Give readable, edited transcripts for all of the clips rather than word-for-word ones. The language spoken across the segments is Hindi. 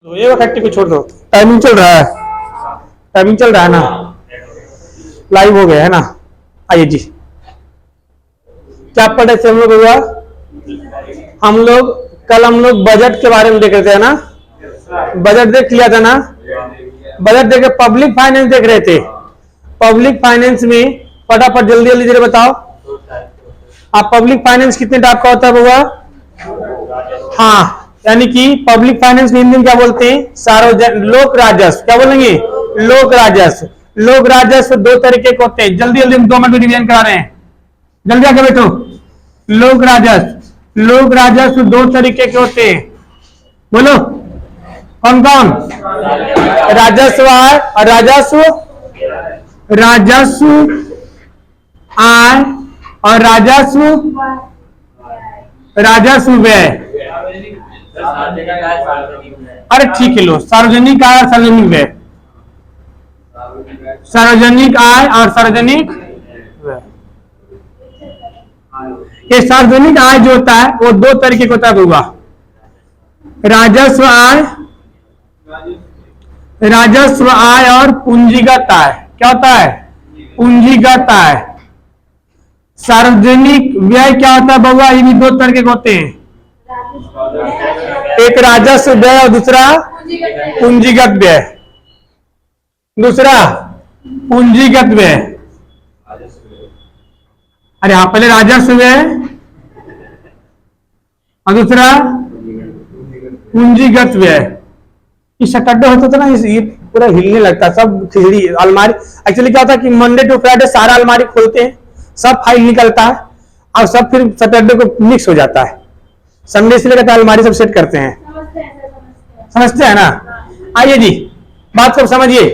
तो ये फैक्ट्री को छोड़ दो। टाइमिंग चल रहा है, टाइमिंग चल रहा है ना, लाइव हो गया है ना। आइए जी, क्या पढ़े थे हम लोग हुआ? कल हम लोग बजट के बारे में देख रहे थे ना, बजट देख लिया था ना। बजट देख के पब्लिक फाइनेंस देख रहे थे। पब्लिक फाइनेंस में फटाफट जल्दी जल्दी जरा बताओ आप, पब्लिक फाइनेंस कितने टाइप का होता है हुआ? हाँ, यानी कि पब्लिक फाइनेंस में हिंदी में क्या बोलते हैं? सार्वजनिक लोक राजस्व। क्या बोलेंगे? लोक राजस्व। लोक राजस्व दो तरीके के होते हैं। जल्दी जल्दी 2 मिनट में रिवीजन करा रहे हैं, जल्दी आके बैठो। लोक राजस्व, लोक राजस्व दो तरीके के होते हैं। बोलो कौन कौन? राजस्व आय और राजस्व आय और राजस्व व्यय। अरे ठीक है, लो सार्वजनिक आय और सार्वजनिक व्यय। सार्वजनिक आय और सार्वजनिक व्यय। ये सार्वजनिक आय जो होता है वो दो तरीके का होता है बउआ। राजस्व आय और पूंजीगत आय। क्या होता है? पूंजीगत आय। सार्वजनिक व्यय क्या होता है बउआ? ये भी दो तरीके के होते हैं, एक राजस्व व्यय और दूसरा पूंजीगत व्यय। दूसरा पूंजीगत व्यय। अरे हाँ, पहले राजस्व व्यय और दूसरा पूंजीगत व्यय। इस सैटरडे होता था ना, ये पूरा हिलने लगता, सब खिचड़ी अलमारी। एक्चुअली क्या होता है कि मंडे टू फ्राइडे सारा अलमारी खोलते हैं, सब फाइल निकलता है और सब फिर सैटरडे को मिक्स हो जाता है। संडे से लेकर अलमारी सब सेट करते हैं। समझते हैं ना? आइए जी, बात को समझिए।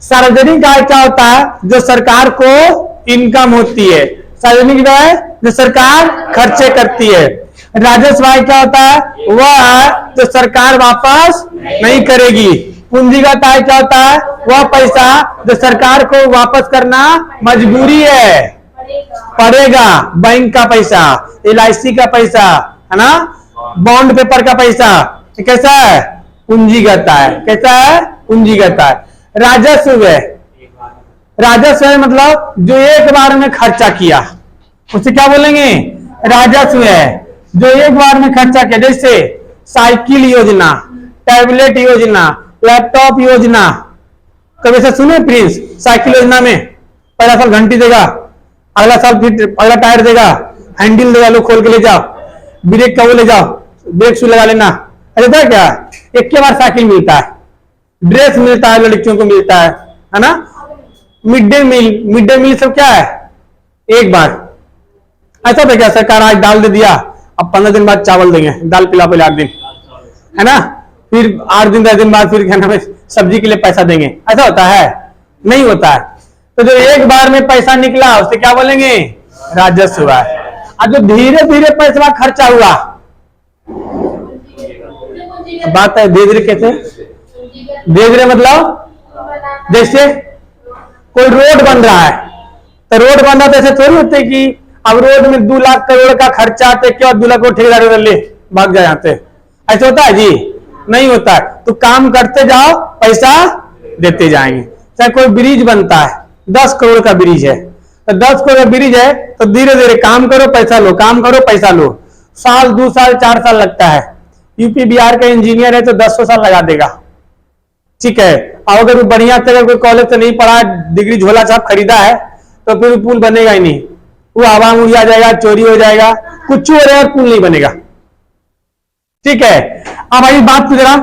सार्वजनिक आय क्या होता है? जो सरकार को इनकम होती है। सार्वजनिक व्यय जो सरकार खर्चे करती है। राजस्व आय क्या होता है? वह जो सरकार वापस नहीं करेगी। पूंजीगत आय क्या होता है? वह पैसा जो सरकार को वापस करना मजबूरी है, पड़ेगा। बैंक का पैसा, LIC का पैसा है ना, बॉन्ड पेपर का पैसा, कैसा है? पूंजीगत आय। कैसा है? पूंजीगत आय। राजस्व व्यय, राजस्व व्यय मतलब जो एक बार में खर्चा किया उसे क्या बोलेंगे? राजस्व व्यय। जो एक बार में खर्चा किया, जैसे साइकिल योजना, टैबलेट योजना, लैपटॉप योजना। कभी ऐसा सुने प्रिंस? साइकिल योजना में पहला साल घंटी देगा, अगला साल फिर अगला टायर देगा, हैंडल देगा, लो खोल के ले जाओ, ब्रेक का वो ले जाओ, ब्रेक शू लगा लेना। ऐसा क्या? एक के बार साइकिल मिलता है, ड्रेस मिलता है, लड़कियों को मिलता है ना। मिड डे मील सब क्या है? एक बार। ऐसा तो क्या सरकार आज दाल दे दिया, अब 15 दिन बाद चावल देंगे, दाल पिला पहले 8 दिन है ना, फिर 8 दिन 10 दिन बाद फिर क्या नाम है सब्जी के लिए पैसा देंगे। ऐसा होता है? नहीं होता है। तो जो एक बार में पैसा निकला उसे क्या बोलेंगे? राजस्व आय। और जो धीरे धीरे पैसा खर्चा हुआ, बात है धीरे धीरे। कैसे धीरे धीरे? मतलब जैसे कोई रोड बन रहा है, तो रोड बन रहा तो ऐसे थोड़ी होते कि अब रोड में 2 लाख करोड़ का खर्चा आते, क्या 2 लाख करोड़ ठेकेदार ले भाग जाते? ऐसे होता है जी? नहीं होता है। तो काम करते जाओ, पैसा देते जाएंगे। चाहे कोई ब्रिज बनता है, 10 करोड़ का ब्रिज है, तो 10 करोड़ का ब्रिज है, तो धीरे धीरे काम करो पैसा लो, काम करो पैसा लो। साल 2 साल 4 साल लगता है। यूपी बिहार का इंजीनियर है तो 10 साल लगा देगा, ठीक है। और अगर वो बढ़िया तरह कोई कॉलेज से नहीं पढ़ा, डिग्री झोला छाप खरीदा है, तो फिर पुल बनेगा ही नहीं। वो हवा में उड़ जाएगा, चोरी हो जाएगा, कुछ हो रहा है, पुल नहीं बनेगा, ठीक है। अब आई बात को जरा,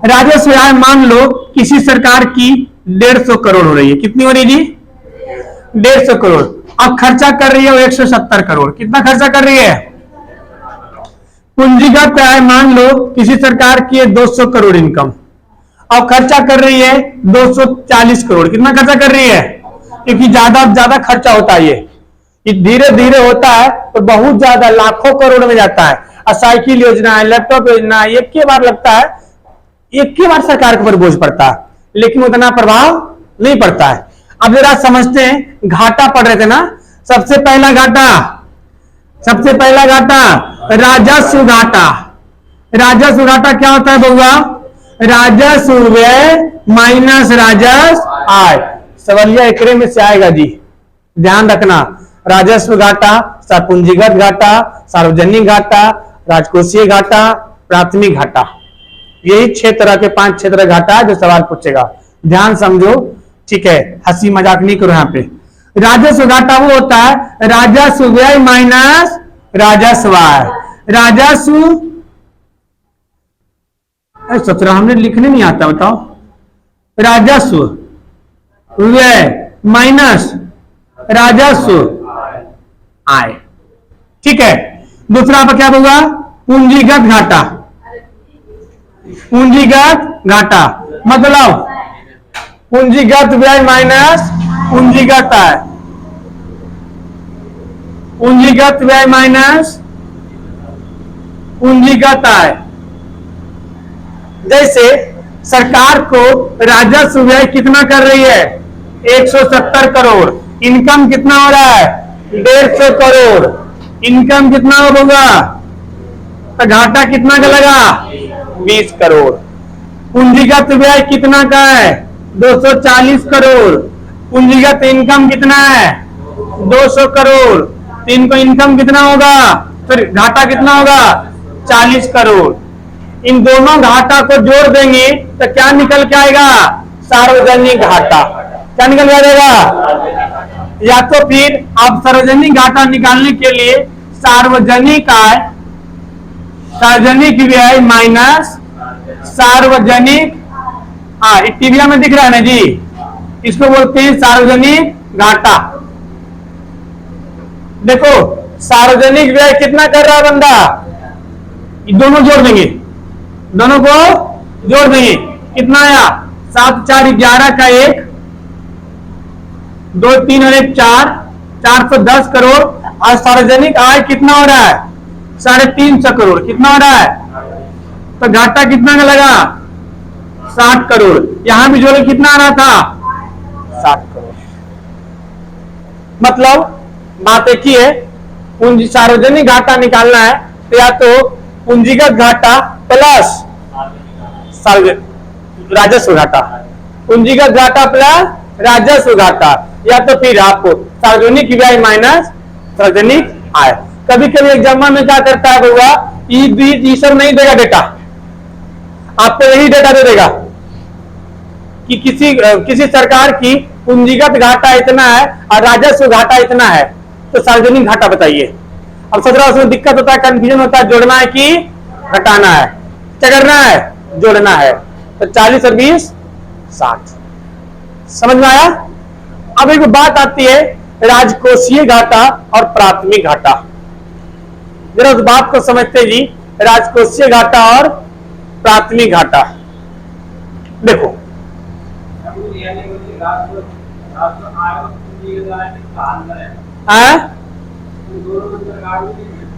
राजस्व आय मान लो किसी सरकार की 150 करोड़ हो रही है। कितनी हो रही है जी? 150 करोड़। अब खर्चा कर रही है वो 170 करोड़। कितना खर्चा कर रही है? पूंजीगत आय मान लो किसी सरकार की है 200 करोड़ इनकम, अब खर्चा कर रही है 240 करोड़। कितना खर्चा कर रही है? क्योंकि ज्यादा खर्चा होता है, ये धीरे धीरे होता है तो बहुत ज्यादा लाखों करोड़ में जाता है। और साइकिल योजना है, लैपटॉप योजना है, एक के बार लगता है, एक के बार सरकार के ऊपर बोझ पड़ता है, लेकिन उतना प्रभाव नहीं पड़ता है। अब जरा समझते हैं, घाटा पड़ रहे थे ना। सबसे पहला घाटा राजस्व घाटा। राजस्व घाटा क्या होता है बउआ? राजस्व व्यय माइनस राजस्व आय। सवालिया एकरे में से आएगा जी, ध्यान रखना। राजस्व घाटा, पूंजीगत घाटा, सार्वजनिक घाटा, राजकोषीय घाटा, प्राथमिक घाटा, यही 6 तरह के 5-6 तरह घाटा जो सवाल पूछेगा, ध्यान समझो, ठीक है, हंसी मजाक नहीं करो यहाँ पे। राजस्व घाटा वो होता है राजस्व व्यय माइनस राजस्व आय। राजस्व 17 हमने लिखने नहीं आता, बताओ। राजस्व व्यय माइनस राजस्व आय, ठीक है। दूसरा पर क्या होगा? पूंजीगत घाटा। पूंजीगत घाटा मतलब पूंजीगत व्यय माइनस पूंजीगत आय। पूंजीगत व्यय माइनस पूंजीगत आय। जैसे सरकार को राजस्व व्यय कितना कर रही है? 170 करोड़। इनकम कितना हो रहा है? 150 करोड़। इनकम कितना होगा? तो घाटा कितना का लगा? 20 करोड़। पूंजीगत व्यय कितना का है? 240 करोड़। पूंजीगत इनकम कितना है? 200 करोड़। तो इनको इनकम कितना होगा? फिर घाटा कितना होगा? 40 करोड़। इन दोनों घाटा को जोड़ देंगे तो क्या निकल के आएगा? सार्वजनिक घाटा। क्या निकल के आएगा? या तो फिर आप सार्वजनिक घाटा निकालने के लिए सार्वजनिक आय, सार्वजनिक व्यय माइनस सार्वजनिक आय, टीवीआ में दिख रहा है ना जी, इसको बोलते हैं सार्वजनिक घाटा। देखो सार्वजनिक व्यय कितना कर रहा है बंदा, दोनों जोड़ देंगे, दोनों को जोड़ देंगे, कितना आया? 7 4 11 का 1, 2 3 और 1 4, 410 करोड़। और सार्वजनिक आय कितना हो रहा है? 350 करोड़। कितना हो रहा है? तो घाटा कितना का लगा? 60 करोड़। यहां भी जोड़े कितना आ रहा था? 60 करोड़। मतलब बात एक ही है, पूंजी सार्वजनिक घाटा निकालना है तो या तो पूंजीगत घाटा प्लस राजस्व घाटा, पूंजीगत घाटा प्लस राजस्व घाटा, या तो फिर आपको सार्वजनिक व्यय माइनस सार्वजनिक आय। कभी कभी एग्जाम में क्या करता है बउआ, ये सब नहीं देगा डेटा, आपको यही डेटा दे देगा कि किसी सरकार की पूंजीगत घाटा इतना है और राजस्व घाटा इतना है, तो सार्वजनिक घाटा बताइए। अब 17 उसमें दिक्कत होता है, कंफ्यूजन होता है, जोड़ना है कि घटाना है, क्या करना है? जोड़ना है। तो 40 और 20 60। समझ में आया? अब एक बात आती है राजकोषीय घाटा और प्राथमिक घाटा। जरा उस बात को समझते जी, राजकोषीय घाटा और प्राथमिक घाटा। देखो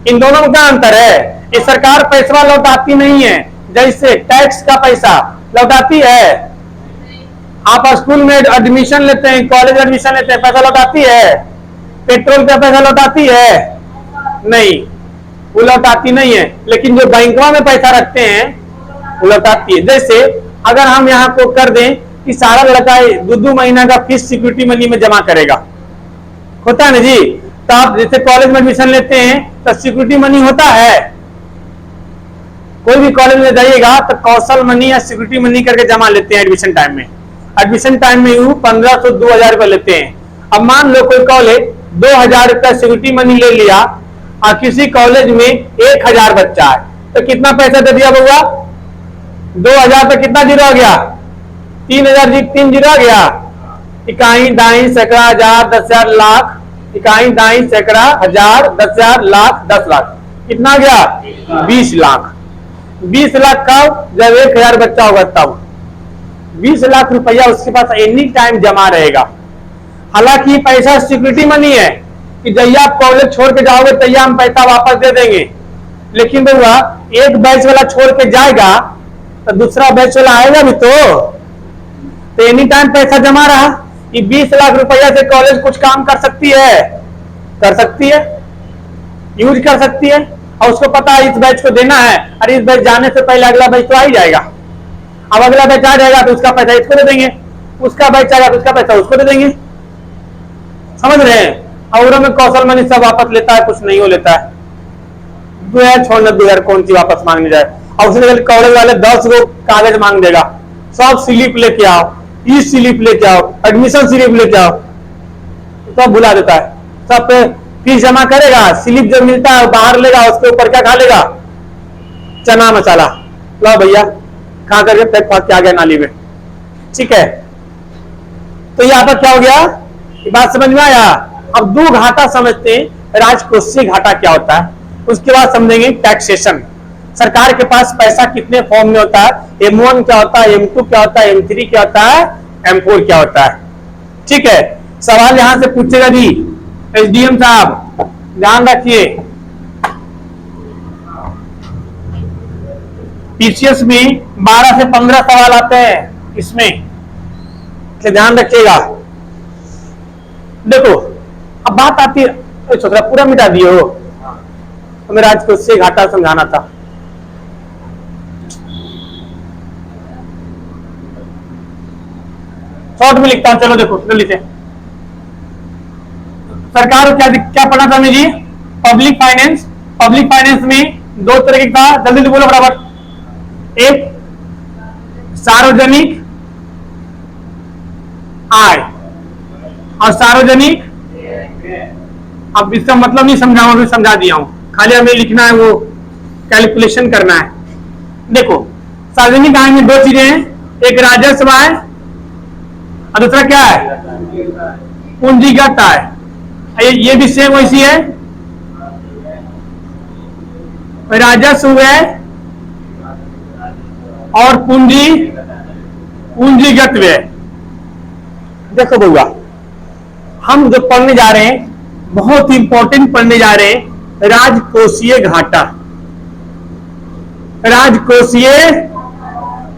इन दोनों में क्या अंतर है? ये सरकार पैसा लौटाती नहीं है, जैसे टैक्स का पैसा लौटाती है। आप स्कूल में एडमिशन लेते हैं, कॉलेज एडमिशन लेते हैं, पैसा लौटाती है? पेट्रोल का पैसा लौटाती है? नहीं, वो लौटाती नहीं है। लेकिन जो बैंकों में पैसा रखते हैं वो लौटाती है। जैसे अगर हम यहाँ को कर दें कि सारा लड़का 2-2 महीना का फीस सिक्योरिटी मनी में जमा करेगा, होता है ना जी। तो आप जैसे कॉलेज में एडमिशन लेते हैं तो सिक्योरिटी मनी होता है, कोई भी कॉलेज में जाइएगा तो कौशल मनी या सिक्योरिटी मनी करके जमा लेते हैं एडमिशन टाइम में। एडमिशन टाइम में यूं 1500-2000 रुपए लेते हैं। अब मान लो कोई कॉलेज 2000 रुपया सिक्योरिटी मनी ले लिया और किसी कॉलेज में 1000 बच्चा है, तो कितना पैसा दे दिया बउआ? 2000 पे कितना जीरो आ गया? 3000 जी, 3 जीरो आ गया। इकाई दाई सैकड़ा हजार 10,000 लाख, इकाई दाई सैकड़ा हजार 10,000 लाख 10 लाख, कितना गया? 20 लाख। 20 लाख का जब 1000 बच्चा होगा तब 20 लाख रुपया उसके पास एनी टाइम जमा रहेगा। हालांकि पैसा सिक्योरिटी मनी है कि जब आप कॉलेज छोड़ के जाओगे तब हम पैसा वापस दे देंगे, लेकिन बउआ एक बैच वाला छोड़ के जाएगा तो दूसरा बैच वाला आएगा भी तो एनी टाइम पैसा जमा रहा। ये 20 लाख रुपया से कॉलेज कुछ काम कर सकती है? कर सकती है, यूज कर सकती है। और उसको पता है इस बैच को देना है, और इस बैच जाने से पहले अगला बैच तो आ ही जाएगा। अब अगला बैच आ जाएगा तो उसका पैसा इसको दे देंगे, उसका बैच आएगा तो उसका पैसा उसको दे देंगे। समझ रहे हैं? और में कौशल मनी सब वापस लेता है, कुछ नहीं हो लेता है। 2000 छोड़ना, 2000 कौन सी वापस मांगने जाए। और उसने कॉलेज वाले 10 को कागज मांग देगा, सब स्लिप लेके आओ, ई स्लिप लेके आओ, एडमिशन स्लिप लेके आओ, सब तो भुला देता है। सब पे फीस जमा करेगा, स्लिप जब मिलता है बाहर लेगा, उसके ऊपर क्या खा लेगा? चना मसाला। लो भैया खा करके पैक फाक के आ गया नाली में। ठीक है, तो यहाँ पर क्या हो गया, ये बात समझ में आया। अब दो घाटा समझते हैं, राजकोषीय घाटा क्या होता है, उसके बाद समझेंगे टैक्सेशन। सरकार के पास पैसा कितने फॉर्म में होता है, M1 क्या होता है, M2 क्या होता है, M3 क्या होता है, M4 क्या होता है। ठीक है, सवाल यहां से पूछेगा जी SDM साहब, ध्यान रखिए। PCS में 12 से 15 सवाल आते हैं इसमें, ध्यान रखिएगा। देखो अब बात आती है, छोटा पूरा मिटा दिए हो, हमें राजकोषीय घाटा समझाना था। शॉर्ट में लिखता हूं, चलो देखो जल्दी से। सरकार को क्या पढ़ा था हमें जी? Public finance. पब्लिक फाइनेंस में दो तरह का, जल्दी से बोलो बराबर। एक सार्वजनिक आय और सार्वजनिक, अब इसका मतलब नहीं समझाऊंगा, मैं समझा दिया हूं, खाली हमें लिखना है, वो कैलकुलेशन करना है। देखो सार्वजनिक आय में दो चीजें हैं, एक राजस्व आय और दूसरा क्या है? पूंजीगत आय। ये भी सेम वैसी है, राजस्व व्यय और पूंजीगत व्यय। देखो बउआ, हम जो पढ़ने जा रहे हैं बहुत इंपॉर्टेंट पढ़ने जा रहे हैं, राजकोषीय घाटा। राजकोषीय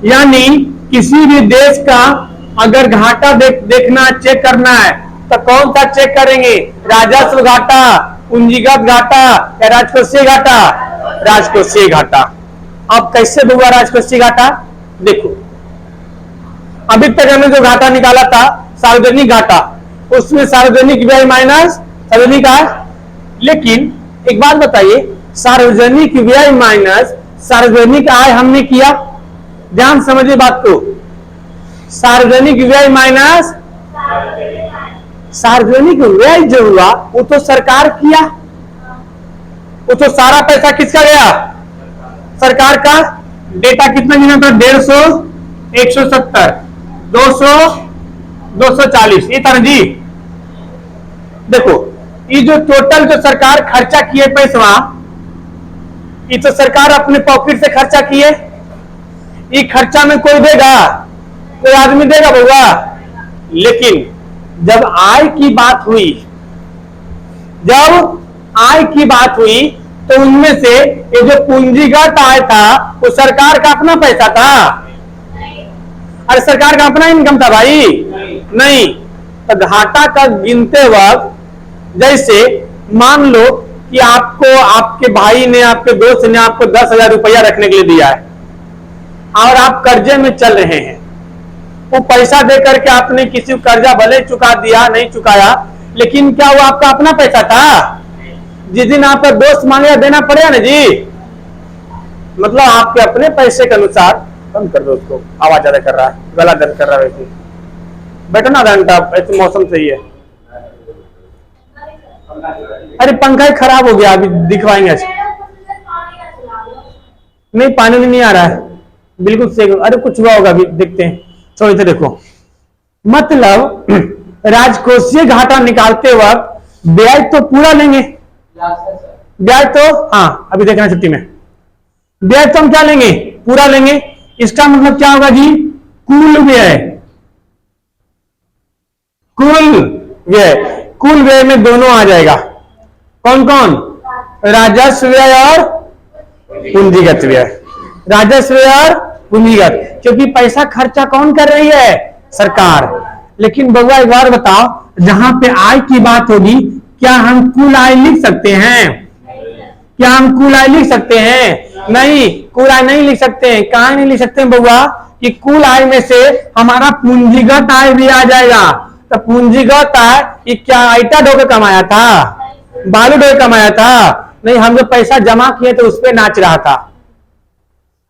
यानी किसी भी देश का अगर घाटा देखना, चेक करना है तो कौन सा चेक करेंगे? राजस्व घाटा, पूंजीगत घाटा या राजकोषीय घाटा? राजकोषीय घाटा। अब कैसे होगा राजकोषीय घाटा? देखो अभी तक हमने जो घाटा निकाला था सार्वजनिक घाटा, उसमें सार्वजनिक व्यय माइनस सार्वजनिक आय। लेकिन एक बात बताइए, सार्वजनिक व्यय माइनस सार्वजनिक आय हमने किया, ध्यान समझिए बात को। सार्वजनिक व्यय माइनस सार्वजनिक व्यय जो हुआ वो तो सरकार किया, वो तो सारा पैसा किसका गया? सरकार का। डेटा कितना गिना था? 150, 170, 200, 240, ये था ना जी। देखो ये जो टोटल जो सरकार खर्चा किए पैसा, ये तो सरकार अपने पॉकेट से खर्चा किए। ये खर्चा में कोई देगा? कोई आदमी देगा बउआ? लेकिन जब आय की बात हुई, जब आय की बात हुई तो उनमें से ये जो पूंजीगत आय था वो सरकार का अपना पैसा था? अरे सरकार का अपना इनकम था भाई? नहीं। तो घाटा का गिनते वक्त, जैसे मान लो कि आपको आपके भाई ने, आपके दोस्त ने आपको 10,000 रुपया रखने के लिए दिया है और आप कर्जे में चल रहे हैं, वो पैसा दे करके आपने किसी को कर्जा भले चुका दिया, नहीं चुकाया, लेकिन क्या वो आपका अपना पैसा था? जिस दिन आपका दोस्त मांगेगा देना पड़ेगा ना जी। मतलब आपके अपने पैसे के अनुसार। बंद कर दो उसको, आवाज ज्यादा कर रहा है, गला दर्द कर रहा है। वैसे बैठो ना घंटा, ऐसे मौसम सही है। अरे पंखा ही खराब हो गया, अभी दिखवाएंगे। नहीं पानी नहीं आ रहा है, बिल्कुल सही। अरे कुछ हुआ होगा, अभी देखते हैं। छोड़ इधर देखो, मतलब राजकोषीय घाटा निकालते वक्त ब्याज तो पूरा लेंगे, ब्याज तो, हाँ अभी देखना छुट्टी में, ब्याज तो हम क्या लेंगे? पूरा लेंगे। इसका मतलब क्या होगा जी? कुल व्यय। कुल व्यय, कुल व्यय में दोनों आ जाएगा। कौन कौन? राजस्व व्यय और पूंजीगत व्यय। राजस्व व्यय और पूंजीगत, क्योंकि पैसा खर्चा कौन कर रही है? सरकार। लेकिन बउआ एक बार बताओ, जहां पे आय की बात होगी क्या हम कुल आय लिख सकते हैं? क्या हम कुल आय लिख सकते हैं? नहीं, कुल आय नहीं लिख सकते हैं। कहां नहीं लिख सकते हैं बउआ? कि कुल आय में से हमारा पूंजीगत आय भी आ जाएगा। तो पूंजीगत आय ये क्या ईटा ढोकर कमाया था, बालू ढोकर कमाया था? नहीं, हम जो पैसा जमा किए तो उस पर नाच रहा था।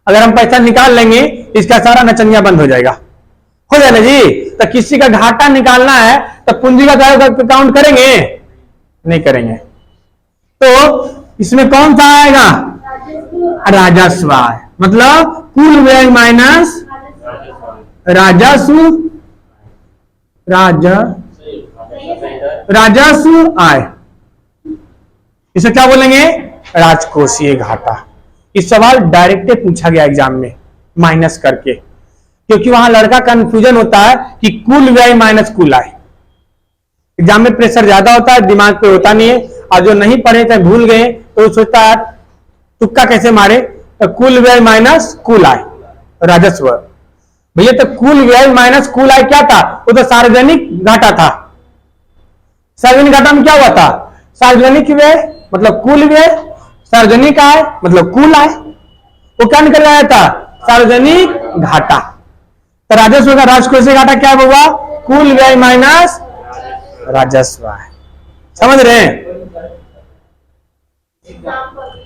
अगर हम पैसा निकाल लेंगे इसका सारा नचनिया बंद हो जाएगा, हो जाए ना जी। तो किसी का घाटा निकालना है तो पूंजीगत आय का काउंट करेंगे? नहीं करेंगे। तो इसमें कौन सा आएगा? राजस्व आय, मतलब कुल व्यय माइनस राजस्व, राजस्व आय। इसे क्या बोलेंगे? राजकोषीय घाटा। इस सवाल डायरेक्ट पूछा गया एग्जाम में माइनस करके, क्योंकि वहां लड़का कंफ्यूजन होता है कि कुल व्यय माइनस कुल आय। एग्जाम में प्रेशर ज्यादा होता है, दिमाग पे होता नहीं है, और जो नहीं पढ़े थे भूल गए तो सोचता है तुक्का कैसे मारे। तो कुल व्यय माइनस कुल आय राजस्व। भैया तो कुल व्यय माइनस कुल आय क्या था? वो तो सार्वजनिक घाटा था। सार्वजनिक घाटा में क्या हुआ था? सार्वजनिक व्यय मतलब कुल व्यय, सार्वजनिक आय मतलब कुल आय। वो क्या निकल आया था? सार्वजनिक घाटा। तो राजस्व का राजकोषीय घाटा क्या हुआ? कुल व्यय माइनस राजस्व आय। समझ रहे हैं?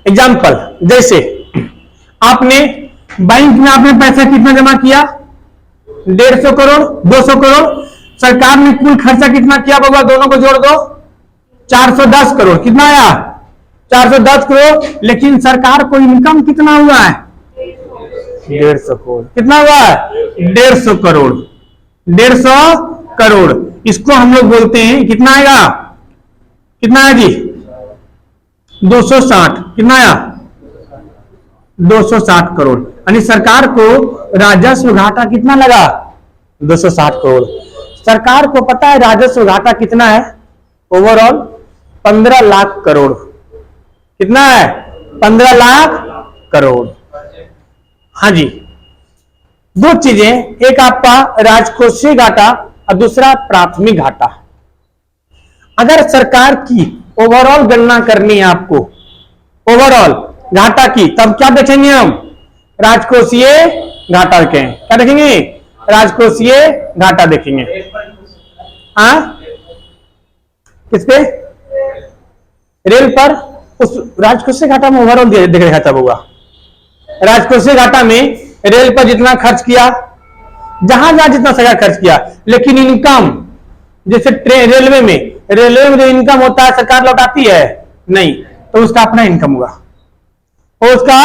एग्जाम्पल, जैसे आपने बैंक में आपने पैसा कितना जमा किया? 150 करोड़, 200 करोड़। सरकार ने कुल खर्चा कितना किया बाबा? दोनों को जोड़ दो, 410 करोड़। कितना आया? 410 करोड़। लेकिन सरकार को इनकम कितना हुआ है? 150 करोड़। कितना हुआ है? 150 करोड़। 150 करोड़। इसको हम लोग बोलते हैं, कितना आएगा? कितना है जी? 260। कितना आया? 260 करोड़। यानी सरकार को राजस्व घाटा कितना लगा? 260 करोड़। सरकार को पता है राजस्व घाटा कितना है? ओवरऑल 15 लाख करोड़। कितना है? 15 लाख करोड़। हाँ जी, दो चीजें, एक आपका राजकोषीय घाटा और दूसरा प्राथमिक घाटा। अगर सरकार की ओवरऑल गणना करनी है आपको, ओवरऑल घाटा की, तब क्या देखेंगे हम? राजकोषीय घाटा के क्या देखेंगे? राजकोषीय घाटा देखेंगे। हाँ, किस पे? रेल पर। उस राजकोषीय घाटा में ओवरऑल देख रखा था होगा। राजकोषीय घाटा में रेल पर जितना खर्च किया, जहां जहां जितना सरकार खर्च किया, लेकिन इनकम जैसे रेलवे में जो इनकम होता है सरकार लौटाती है नहीं, तो उसका अपना इनकम हुआ, उसका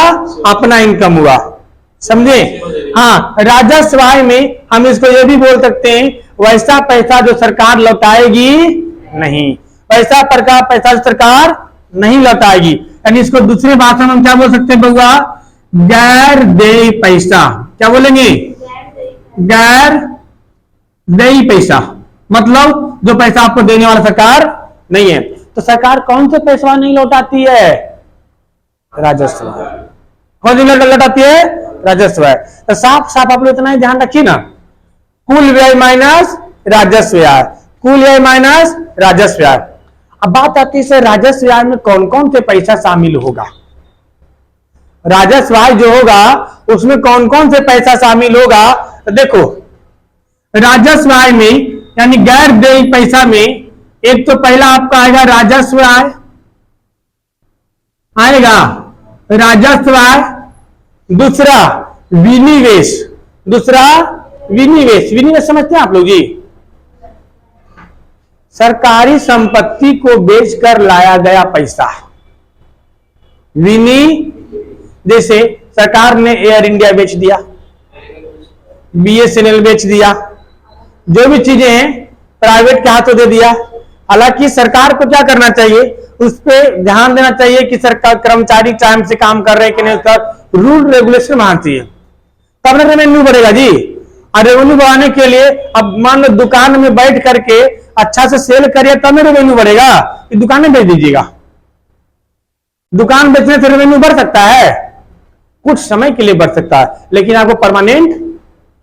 अपना इनकम हुआ। समझे? हाँ, राजस्व आय में हम इसको ये भी बोल सकते हैं वैसा पैसा जो सरकार लौटाएगी नहीं, वैसा प्रकार पैसा सरकार नहीं लौटाएगी। यानी इसको दूसरे भाषा में हम क्या बोल सकते हैं बउआ? गैर देय पैसा। क्या बोलेंगे? गैर देय पैसा, मतलब जो पैसा आपको देने वाला सरकार नहीं है। तो सरकार कौन से पैसा नहीं लौटाती है? राजस्व। कौन सी लौटाती है? राजस्व है। तो साफ साफ आप लोग इतना ही ध्यान रखिए ना, कुल व्यय माइनस राजस्व आय, कुल व्यय माइनस राजस्व आय। अब बात आती है सर राजस्व आय में कौन कौन से पैसा शामिल होगा? राजस्व आय जो होगा उसमें कौन कौन से पैसा शामिल होगा? तो देखो, राजस्व आय में यानी गैर देय पैसा में एक तो पहला आपका आएगा राजस्व आय, आएगा राजस्व आय। दूसरा विनिवेश, दूसरा विनिवेश। विनिवेश समझते हैं आप लोग जी? सरकारी संपत्ति को बेचकर लाया गया पैसा। जैसे सरकार ने एयर इंडिया बेच दिया, BSNL बेच दिया, जो भी चीजें हैं प्राइवेट के हाथों दे दिया। हालांकि सरकार को क्या करना चाहिए? उस पर ध्यान देना चाहिए कि सरकार कर्मचारी टाइम से काम कर रहे हैं कि नहीं, उसका रूल रेगुलेशन बनाना चाहिए, तब ना रेवेन्यू बढ़ेगा जी। और रेवेन्यू बढ़ाने के लिए अब मान लो दुकान में बैठ करके अच्छा से सेल करिए तब में रेवेन्यू बढ़ेगा, कि दुकानें बेच दीजिएगा। दुकान बेचने से रेवेन्यू बढ़ सकता है, कुछ समय के लिए बढ़ सकता है, लेकिन आपको परमानेंट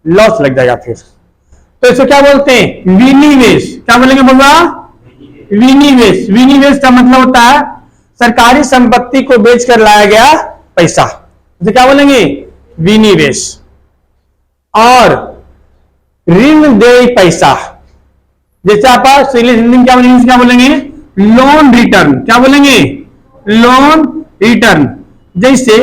लॉस लग जाएगा फिर। तो इसको क्या बोलते हैं? विनिवेश। क्या बोलेंगे बाबा? विनिवेश। विनिवेश का मतलब होता है सरकारी संपत्ति को बेचकर लाया गया पैसा, तो क्या बोलेंगे? विनिवेश। और ऋण देय पैसा, जैसे आप हिंदी क्या बोलेंगे? Loan return. क्या बोलेंगे? Loan return. जैसे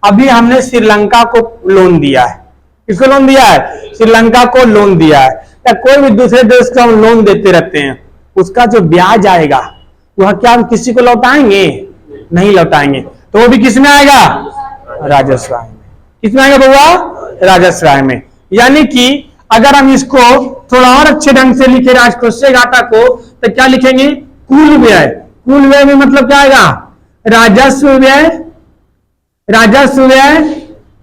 अभी हमने श्रीलंका को लोन दिया है। किसको लोन दिया है? श्रीलंका को लोन दिया है। या कोई भी दूसरे देश को हम लोन देते रहते हैं, उसका जो ब्याज आएगा वह क्या हम किसी को लौटाएंगे? नहीं लौटाएंगे। तो वो भी किसमें आएगा? राजस्व आय में। किसमें आएगा बउआ? राजस्व आय में। यानी कि अगर हम इसको थोड़ा और अच्छे ढंग से लिखे राजकोषीय घाटा को, तो क्या लिखेंगे? कुल व्यय। कुल व्यय में मतलब क्या आएगा? राजस्व व्यय, राजस्व व्यय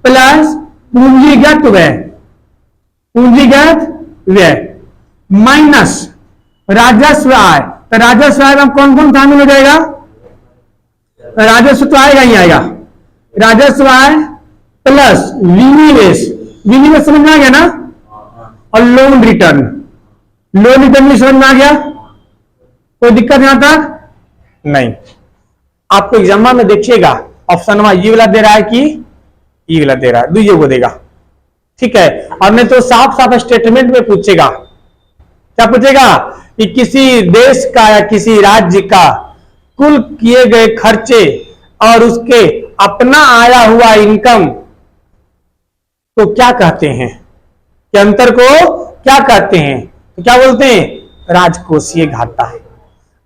प्लस पूंजीगत व्यय, पूंजीगत व्यय माइनस राजस्व आय। तो राजस्व आय में कौन कौन शामिल हो जाएगा? राजस्व तो आएगा ही आएगा। राजस्व आय प्लस विनिवेश, विनिवेश समझ में आ गया ना? और लोन रिटर्न, लोन रिटर्न भी समझ में आ गया? कोई दिक्कत यहां तक? नहीं। आपको एग्जाम में देखिएगा ऑप्शन में ये वाला दे रहा है कि ये वाला दे रहा है, दुइये को देगा। ठीक है। और नहीं तो साफ साफ स्टेटमेंट में पूछेगा। क्या पूछेगा? कि किसी देश का या किसी राज्य का कुल किए गए खर्चे और उसके अपना आया हुआ इनकम को क्या कहते हैं, के अंतर को क्या कहते हैं? तो क्या बोलते हैं? राजकोषीय घाटा है।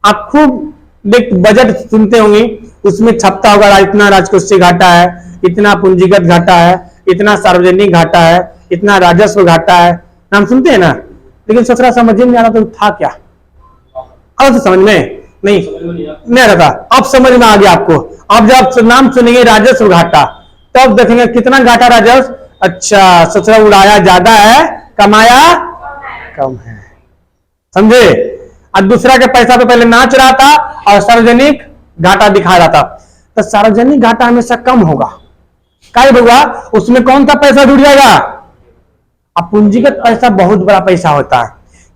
आप खूब देख बजट सुनते होंगे, उसमें छपता होगा इतना राजकोषीय घाटा है, इतना पूंजीगत घाटा है, इतना सार्वजनिक घाटा है, इतना राजस्व घाटा है, नाम सुनते हैं ना। लेकिन ससुरा समझ में नहीं आ रहा तो था क्या? अब तो समझ में नहीं आ रहा था, अब समझ में आ गया आपको। अब जब नाम सुनेंगे राजस्व घाटा, तब देखेंगे कितना घाटा राजस्व। अच्छा, ससुरा उड़ाया ज्यादा है, कमाया कम है। समझे? और दूसरा के पैसा तो पहले नाच रहा था और सार्वजनिक घाटा दिखा रहा था। तो सार्वजनिक घाटा हमेशा कम होगा। क्या होगा? उसमें कौन सा पैसा जुड़ जाएगा? अब पूंजीगत पैसा बहुत बड़ा पैसा होता है,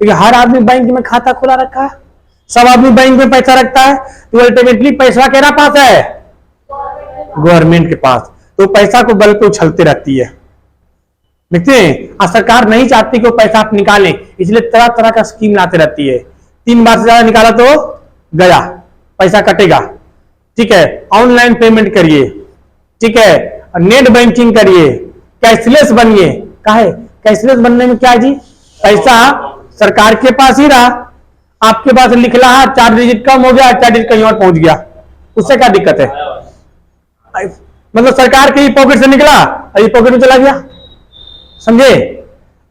क्योंकि हर आदमी बैंक में खाता खुला रखा है, सब आदमी बैंक में पैसा रखता है, तो अल्टीमेटली पैसा केरा पास है? गवर्नमेंट के पास। तो पैसा को बल पे उछलते रहती है, देखते हैं। और सरकार नहीं चाहती कि वो पैसा आप निकालें, इसलिए तरह तरह का स्कीम लाते रहती है। 3 बार से ज्यादा निकाला तो गया, पैसा कटेगा। ठीक है, ऑनलाइन पेमेंट करिए, ठीक है, नेट बैंकिंग करिए, कैशलेस बनिए। काहे? कैशलेस बनने में क्या है जी? पैसा सरकार के पास ही रहा, आपके पास लिख रहा 4 डिजिट कम हो गया, 4 डिजिट कहीं और पहुंच गया, उससे क्या दिक्कत है? मतलब सरकार के ही पॉकेट से निकला और ये पॉकेट में चला गया। समझे?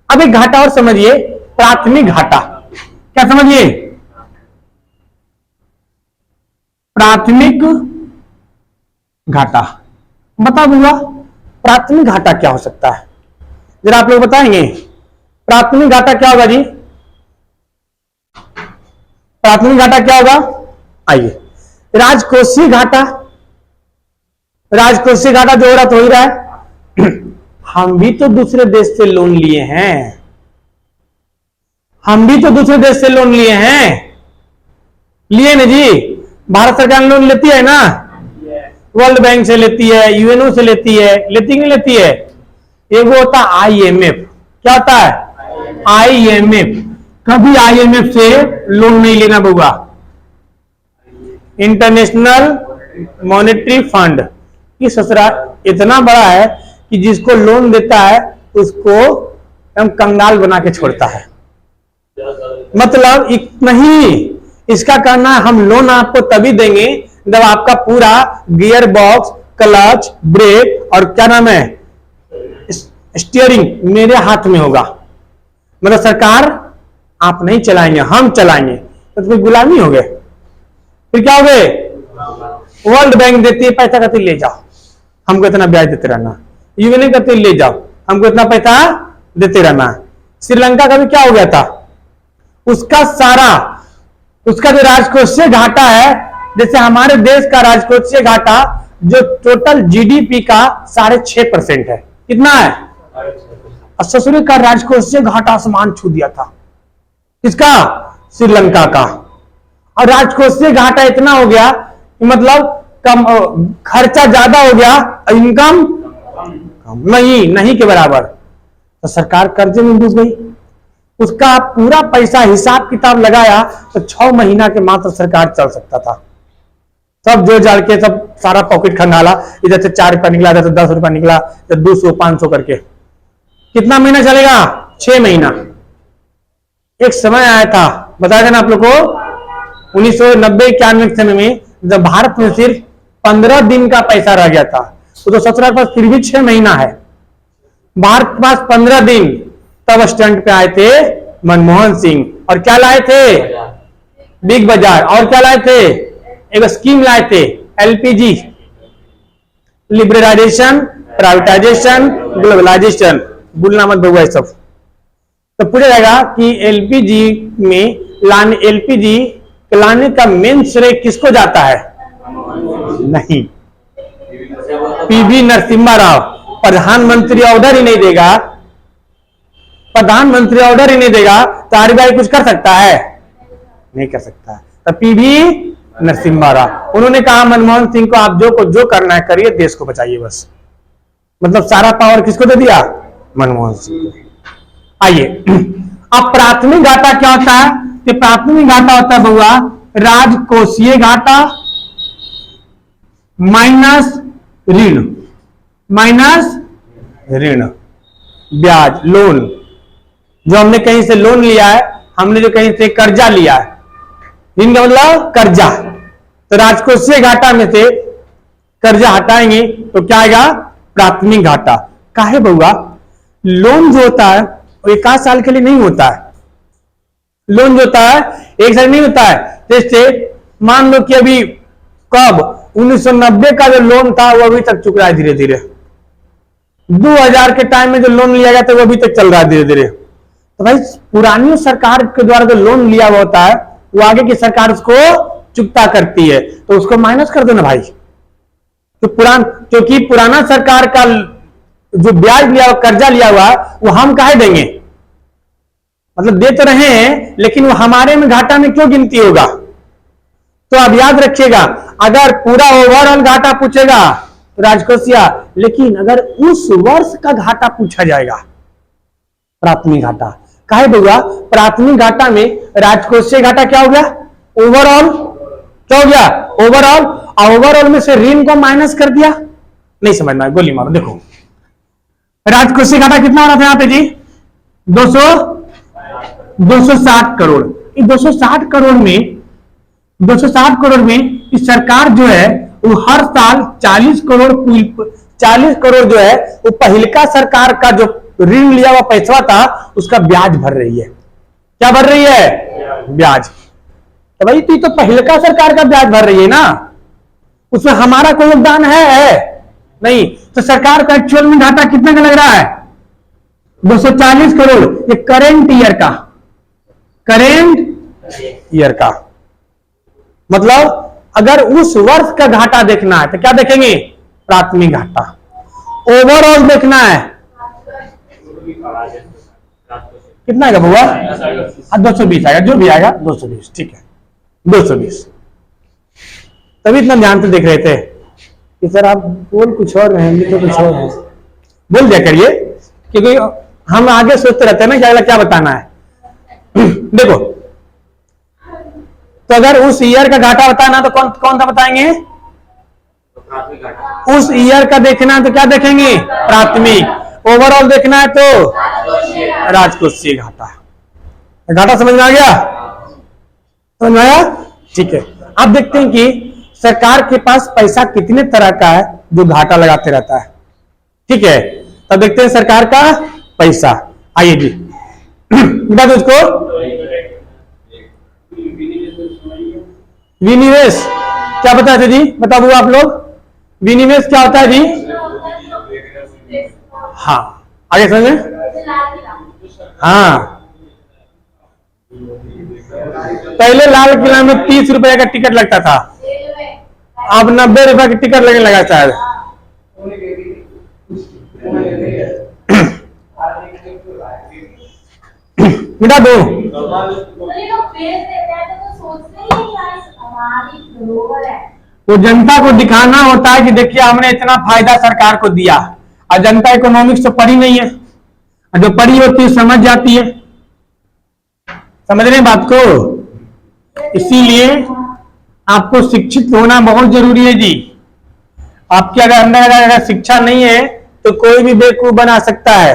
अब एक घाटा और समझिए, प्राथमिक घाटा। क्या समझिए? प्राथमिक घाटा बता दूंगा। प्राथमिक घाटा क्या हो सकता है, जरा आप लोग बताएंगे? प्राथमिक घाटा क्या होगा जी? प्राथमिक घाटा क्या होगा? आइए, राजकोषीय घाटा। राजकोषीय घाटा जो हो रहा तो हो ही रहा है। हम भी तो दूसरे देश से लोन लिए हैं, हम भी तो दूसरे देश से लोन लिए हैं, लिए ना जी। भारत सरकार लोन लेती है ना, वर्ल्ड बैंक से लेती है, यूएनओ से लेती है, लेती नहीं लेती है? एक वो होता है आईएमएफ। क्या होता है? आईएमएफ। कभी आईएमएफ से लोन नहीं लेना होगा। इंटरनेशनल मॉनेटरी फंड की ससुरा इतना बड़ा है कि जिसको लोन देता है उसको हम कंगाल बना के छोड़ता है। मतलब इतना ही इसका कहना है, हम लोन आपको तभी देंगे जब आपका पूरा गियर बॉक्स, क्लच, ब्रेक और क्या नाम है, स्टीयरिंग मेरे हाथ में होगा। मतलब सरकार आप नहीं चलाएंगे, हम चलाएंगे, तो फिर गुलामी हो गए। फिर क्या हो गए? वर्ल्ड बैंक देती है पैसा, कहती ले जाओ, हमको इतना ब्याज देते रहना। यूएनओ कहती ले जाओ, हमको इतना पैसा देते रहना। श्रीलंका का भी क्या हो गया था? उसका सारा, उसका जो राजकोषीय घाटा है, जैसे हमारे देश का राजकोषीय घाटा जो टोटल जीडीपी का 6.5% है। कितना है? और ससुर का राजकोषीय घाटा आसमान छू दिया था। किसका? श्रीलंका का। और राजकोषीय घाटा इतना हो गया कि मतलब कम, खर्चा ज्यादा हो गया, इनकम नहीं के बराबर, तो सरकार कर्जे में डूब गई। उसका पूरा पैसा हिसाब किताब लगाया तो 6 महीना के मात्र सरकार चल सकता था। सब जो जाड़ के सब सारा पॉकेट खंगाला, इधर से 4 रुपया निकला, इधर से 10 रुपया निकला, इधर 200 500 करके कितना महीना चलेगा? 6 महीना। एक समय आया था, बताया था ना आप लोग को, 1990-91 समय में, जब भारत में सिर्फ 15 दिन का पैसा रह गया था। तो सरकार के पास फिर भी 6 महीना है, भारत के पास 15 दिन। तब स्टैंड पे आए थे मनमोहन सिंह, और क्या लाए थे? बिग बाजार। और क्या लाए थे? एक स्कीम लाए थे, एलपीजी, लिबरलाइजेशन, प्राइवेटाइजेशन, ग्लोबलाइजेशन, भूलना मत भगवा सब। तो पूछा जाएगा कि एलपीजी लाने का मेन श्रेय किसको जाता है? नहीं, पीवी नरसिम्हा राव। प्रधानमंत्री ऑर्डर ही नहीं देगा, प्रधानमंत्री ऑर्डर ही नहीं देगा तो आरबीआई कुछ कर सकता है? नहीं कर सकता है। तो पीवी नरसिम्हा राव, उन्होंने कहा मनमोहन सिंह को, आप जो करना है करिए, देश को बचाइए बस। मतलब सारा पावर किसको दे दिया? मनमोहन सिंह को। आइए, अब प्राथमिक घाटा क्या होता है? कि प्राथमिक घाटा होता है बउआ, राजकोषीय घाटा माइनस ऋण, ब्याज, लोन। जो हमने कहीं से लोन लिया है, हमने जो कहीं से कर्जा लिया है, ऋण का मतलब कर्जा। तो राजकोषीय घाटा में से कर्जा हटाएंगे तो क्या आएगा? प्राथमिक घाटा। काहे बउआ? लोन जो होता है वो 1 साल के लिए नहीं होता है। लोन जो होता है 1 साल नहीं होता है। जैसे मान लो कि अभी कब 1990 का जो लोन था वो अभी तक चुक रहा है धीरे धीरे। 2000 के टाइम में जो लोन लिया गया था वो अभी तक चल रहा है धीरे धीरे। तो भाई पुरानी सरकार के द्वारा जो लोन लिया हुआ होता है वो आगे की सरकार उसको चुकता करती है, तो उसको माइनस कर दो ना भाई। तो क्योंकि पुराना सरकार का जो ब्याज लिया हुआ, कर्जा लिया हुआ, वो हम काहे देंगे? मतलब दे तो रहे हैं, लेकिन वो हमारे में घाटा में क्यों गिनती होगा? तो आप याद रखिएगा, अगर पूरा ओवरऑल घाटा पूछेगा तो राजकोषीय, लेकिन अगर उस वर्ष का घाटा पूछा जाएगा प्राथमिक घाटा। काहे होगा? प्राथमिक घाटा में राजकोषीय घाटा क्या हो गया? ओवरऑल। क्या हो गया? ओवरऑल। और ओवरऑल में से ऋण को माइनस कर दिया। नहीं समझ में, गोली मारो। देखो राजकोषीय घाटा कितना हो रहा था यहां पे जी? 260 करोड़। इस 260 करोड़ में इस सरकार जो है वो हर साल 40 करोड़ जो है वो पहिलका सरकार का जो ऋण लिया हुआ पैसा था उसका ब्याज भर रही है। क्या भर रही है? ब्याज। तो भाई तो पहिलका सरकार का ब्याज भर रही है ना, उसमें हमारा कोई योगदान है नहीं। तो सरकार का एक्चुअल में घाटा कितना का लग रहा है? 240 करोड़। ये करेंट ईयर का मतलब अगर उस वर्ष का घाटा देखना है तो क्या देखेंगे? प्राथमिक घाटा। ओवरऑल देखना है कितना आएगा बुआ? 220 आएगा, जो भी आएगा 220। ठीक है 220। तभी इतना ध्यान से देख रहे थे कि सर आप बोल कुछ और रहे हैं, तो कुछ और है। बोल दिया करिए, क्योंकि हम आगे सोचते रहते हैं ना कि अगला क्या बताना है। देखो तो अगर उस ईयर का घाटा बताना तो कौन सा बताएंगे? उस ईयर का देखना है तो क्या देखेंगे? प्राथमिक। ओवरऑल देखना है तो राजकोषीय घाटा। घाटा समझ में आ गया? समझ में आया? ठीक है। अब देखते हैं कि सरकार के पास पैसा कितने तरह का है जो घाटा लगाते रहता है। ठीक है, तब देखते हैं सरकार का पैसा। आइए जी बता दो उसको। विनिवेश क्या बताए थे जी? बता दो आप लोग, विनिवेश क्या होता है जी? हाँ आगे समझे। हाँ पहले लाल किला में 30 रुपए का टिकट लगता था, अब 90 रुपए का टिकट लगने लगा शायद। मिटा दो। वो जनता को दिखाना होता है कि देखिए हमने इतना फायदा सरकार को दिया, और जनता इकोनॉमिक्स तो पढ़ी नहीं है, और जो पढ़ी होती है समझ जाती है। समझ रहे हैं बात को? इसीलिए आपको शिक्षित होना बहुत जरूरी है जी। आपके अगर अंदर अगर शिक्षा नहीं है तो कोई भी बेवकूफ बना सकता है,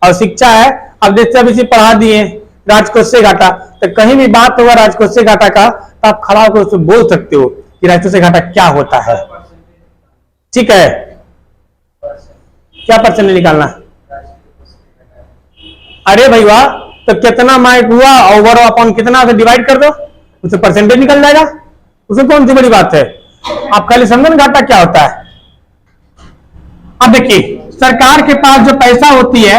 और शिक्षा है। अब जैसे अब इसे पढ़ा दिए राजकोष से घाटा, तो कहीं भी बात होगा राजकोष से घाटा का तो आप खड़ा होकर उसको बोल सकते हो कि राजकोष से घाटा क्या होता है। ठीक है, क्या परसेंट निकालना? अरे भाई वाह, तो कितना माइक हुआ ओवर अपॉन कितना से डिवाइड कर दो, उससे परसेंटेज निकल जाएगा। उसमें कौन सी बड़ी बात है? आप खाली समझो घाटा क्या होता है। अब देखिए सरकार के पास जो पैसा होती है,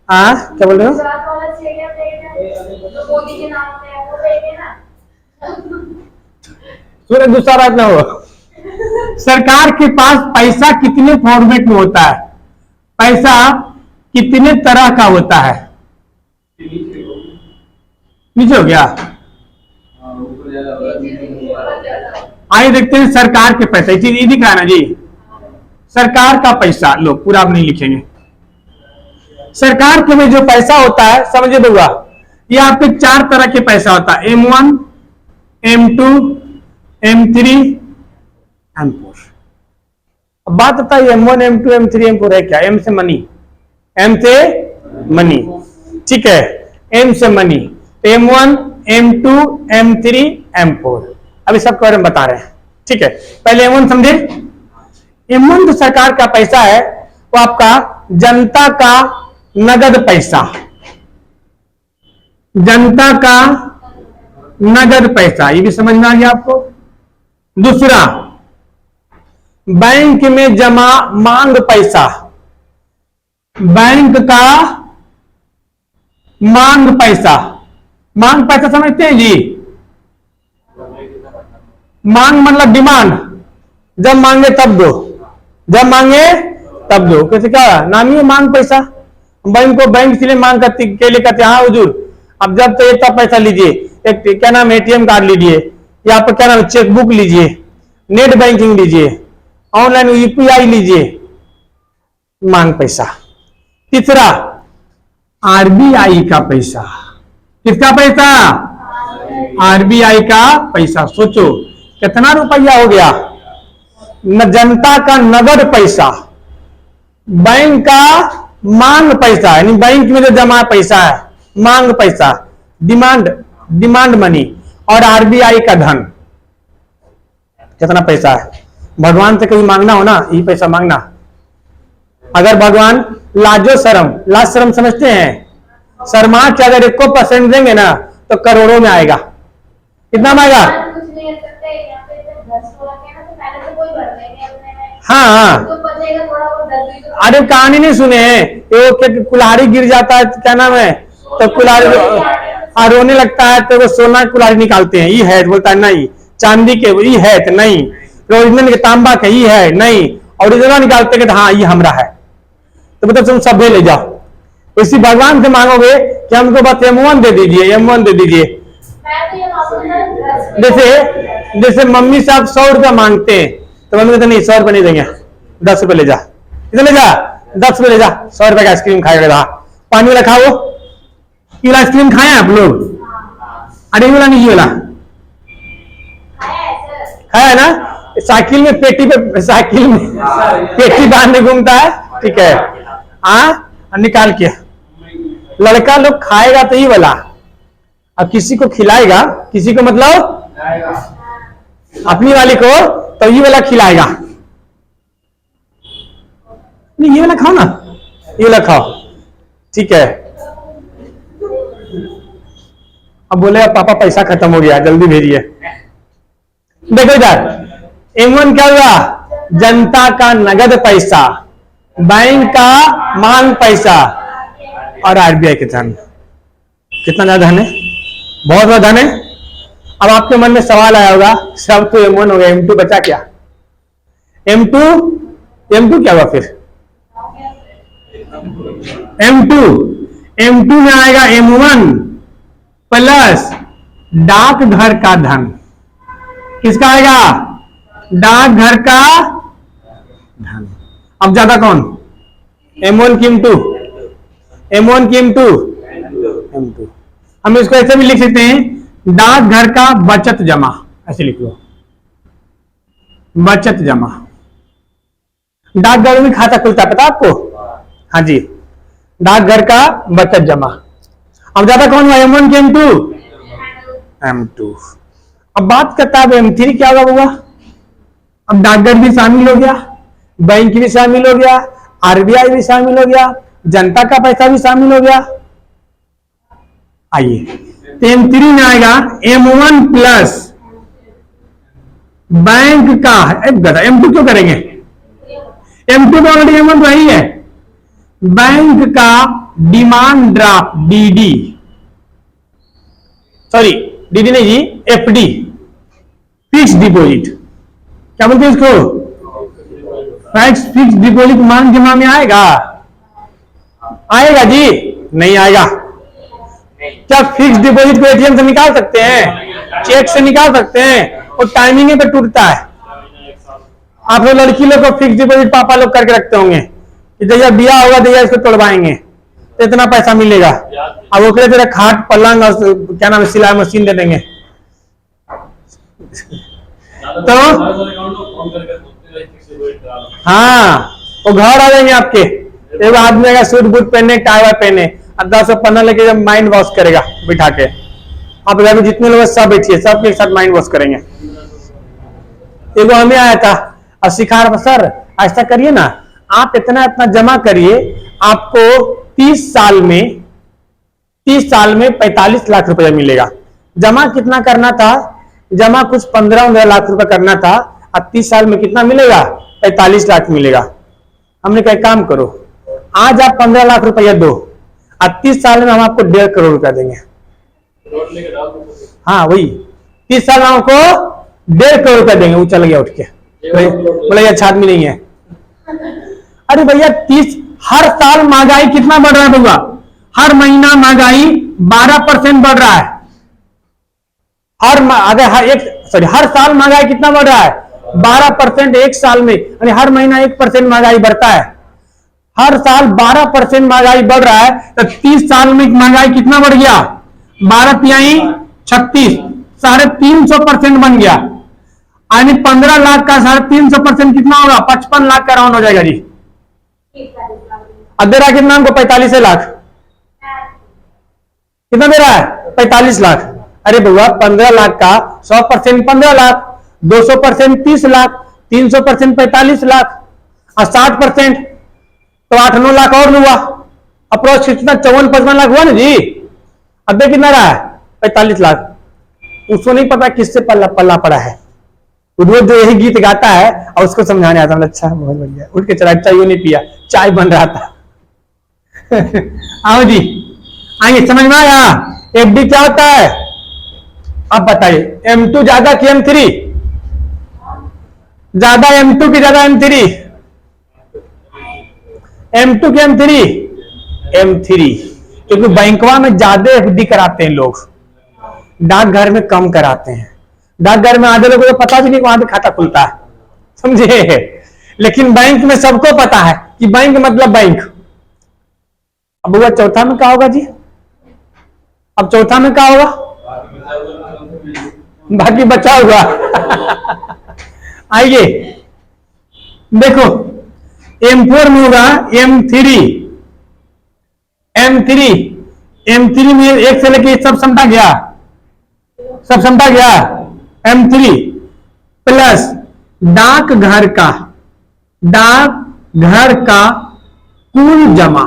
क्या बोल रहे हो? सूर्य दूसरा बात ना हो। सरकार के पास पैसा कितने फॉर्मेट में होता है, पैसा कितने तरह का होता है? नीचे हो गया। आइए देखते हैं सरकार के पैसा। ये दिख रहा है ना जी, सरकार का पैसा। लो पूरा आप नहीं लिखेंगे। सरकार के में जो पैसा होता है समझे बउआ, ये आपके 4 तरह के पैसा होता है, M1, M2, M3, M4। अब बात होता है M1, M2, M3, M4 है क्या? M से मनी, M से मनी, ठीक है, M से money. M1, M2, M3, M4 अभी सब बारे में बता रहे हैं। ठीक है, पहले M1 समझे। M1 जो सरकार का पैसा है वो आपका जनता का नगद पैसा, जनता का नगद पैसा, ये भी समझ में आ गया आपको। दूसरा, बैंक में जमा मांग पैसा, बैंक का मांग पैसा। मांग पैसा समझते हैं जी? मांग मतलब डिमांड, जब मांगे तब दो, जब मांगे तब दो। कैसे क्या नाम ही है मांग पैसा। बैंक को बैंक इसलिए मांग करती के लिए कहते हैं, हाँ हुजूर अब जब तो एक पैसा लीजिए, एक क्या नाम एटीएम कार्ड लीजिए, या आप क्या नाम चेकबुक लीजिए, नेट बैंकिंग लीजिए, ऑनलाइन यूपीआई लीजिए, मांग पैसा। तीसरा, आरबीआई का पैसा। किसका पैसा? आरबीआई का पैसा। सोचो कितना रुपया हो गया, जनता का नगद पैसा, बैंक का मांग पैसा, यानी बैंक में जो जमा पैसा है मांग पैसा, डिमांड मनी, और आरबीआई का धन। कितना पैसा है? भगवान से कभी मांगना हो ना, ये पैसा मांगना। अगर भगवान लाजो शर्म, लाज शर्म समझते हैं, शर्मा के अगर 1% देंगे ना तो करोड़ों में आएगा। कितना में आएगा? हाँ, अरे कहानी नहीं सुने हैं, वो कुल्हाड़ी गिर जाता है, क्या नाम है, तो कुल्हाड़ी रोने लगता है तो वो सोना कुल्हाड़ी निकालते हैं, ये है, बोलता है नहीं, चांदी के ये है तो नहीं, ओरिजिनल के तांबा के ये है नहीं, ओरिजिनल निकालते कि हाँ ये हमरा है, तो मतलब तुम सब ले जाओ। इसी भगवान से मांगोगे कि हमको बस M1 दे दीजिए, M1 दे दीजिए। जैसे मम्मी साहब 100 रुपया मांगते हैं तो मम्मी कहते नहीं 100 रुपया नहीं देंगे, 10 रुपये ले जा, इधर ले जा, 10 रुपये ले जा, 100 रुपये का आइसक्रीम खाएगा। पानी वाला खाओ, ये वाला आइसक्रीम खाए आप लोग? अरे ये वाला नहीं, ये वाला खाया है ना? साइकिल में पेटी पे, साइकिल में पेटी बांधने घूमता है, ठीक है, निकाल के लड़का लोग खाएगा तो ये वाला, अब किसी को खिलाएगा, किसी को मतलब अपनी वाली को तो ये वाला खिलाएगा। नहीं ये वाला खाओ ना, ये वाला खाओ, ठीक है। अब बोले पापा पैसा खत्म हो गया, जल्दी भेजिए। देखो इधर M1 क्या हुआ? जनता का नगद पैसा, बैंक का मांग पैसा, और आरबीआई के धन। कितना ज्यादा धन है? बहुत ज्यादा धन है। अब आपके मन में सवाल आया होगा, सब तो M1 हो गया, M2 बचा क्या? M2 क्या हुआ फिर? M2 में आएगा M1, प्लस डाकघर का धन। किसका आएगा? डाकघर का धन। अब ज्यादा कौन? M1 की M2, M1 की M2, M2। हम इसको ऐसे भी लिख सकते हैं, डाकघर का बचत जमा, ऐसे लिख लो, बचत जमा। डाकघर में खाता खुलता है, पता आपको? हाँ जी, डाकघर का बचत जमा। अब ज्यादा कौन हुआ? M1 की M2, M2। अब बात करता है M3 क्या होगा? अब डाकघर भी शामिल हो गया, बैंक भी शामिल हो गया, RBI भी शामिल हो गया, जनता का पैसा भी शामिल हो गया। आइए, तो M3 में आएगा M1 प्लस बैंक का, M2 क्यों करेंगे? M2 तो ऑलरेडी M1 तो ही है। बैंक का demand draft, DD, sorry DD नहीं जी, FD, फिक्स डिपॉजिट। क्या बोलते हैं इसको? फिक्स डिपॉजिट मांग जमा में आएगा? आएगा जी? नहीं आएगा। क्या फिक्स डिपॉजिट को ATM से निकाल सकते हैं? चेक से निकाल सकते हैं? और टाइमिंग पे टूटता है। आप लोग लड़की लोग को फिक्स डिपॉजिट पापा लोग करके रखते होंगे कि जैसा बिया होगा जैसा इसको तोड़वाएंगे तो इतना पैसा मिलेगा। अब वो तेरा खाट पलंग और क्या नाम है सिलाई मशीन दे देंगे। तो हाँ, वो घर आ जाएंगे आपके। एक आदमी आएगा सूट बूट पहने, टाई पहने, 10 पन्ना लेके जब माइंड वॉश करेगा बिठा के। आप घर में जितने लोग सब बैठिए, सबके साथ माइंड वॉश करेंगे। एगो हमें आया था और सिखा रहा था, सर ऐसा करिए ना, आप इतना इतना जमा करिए, आपको 30 साल में 45 लाख रुपया मिलेगा। जमा कितना करना था? जमा कुछ 15 लाख रुपया करना था। अब 30 साल में कितना मिलेगा? 45 लाख मिलेगा। हमने कहा काम करो, आज आप 15 लाख रुपया दो, अब 30 साल में हम आपको 1.5 करोड़ रुपया देंगे। हाँ वही, 30 साल में आपको 1.5 करोड़ रुपया देंगे। वो चल गया उठ के, बोला ये अच्छा आदमी नहीं है। अरे भैया 30, हर साल महंगाई कितना बढ़ रहा है बउआ? हर महीना महंगाई 12% बढ़ रहा है। हर साल महंगाई कितना बढ़ रहा है? 12% एक साल में, यानी हर महीना 1% महंगाई बढ़ता है। हर साल 12% महंगाई बढ़ रहा है, तो 30 साल में महंगाई कितना बढ़ गया? 12 तिहाई 36, 350% बन गया। यानी 15 लाख का 350% कितना होगा? 55 लाख का राउंड हो जाएगा जी। अब दे रहा कितना हमको? 45 लाख। कितना दे रहा है? 45 लाख। अरे बउआ 15 लाख का 100% 15 लाख, 200% 30 लाख, 300% 45 लाख और 60% तो 8-9 लाख और हुआ। अप्रोच कितना? 54-55 लाख हुआ ना जी। अब देख कितना रहा है? 45 लाख। उसको नहीं पता किससे पल्ला पड़ा है। रोज जो यही गीत गाता है और उसको समझाने आता है, अच्छा बहुत बढ़िया, उठ के चला, चाय नहीं पिया, चाय बन रहा था। आओ जी, आइए, समझ में आया FD क्या होता है? अब बताइए, M2 ज्यादा कि M3? ज्यादा M2 की ज्यादा M3? M2 की M3? M3, क्योंकि बैंकवा में ज्यादा FD कराते हैं लोग, डाकघर में कम कराते हैं। डाकघर में आधे लोगों को पता भी नहीं वहां पे खाता खुलता है, समझे? लेकिन बैंक में सबको पता है कि बैंक मतलब बैंक। अब वो चौथा में क्या होगा जी? अब चौथा में क्या होगा? बाकी बचा हुआ। आइए देखो, M4 में होगा M3। M3 में एक से लेके सब समझा गया, सब समझा गया। M3 प्लस डाकघर का कुल जमा।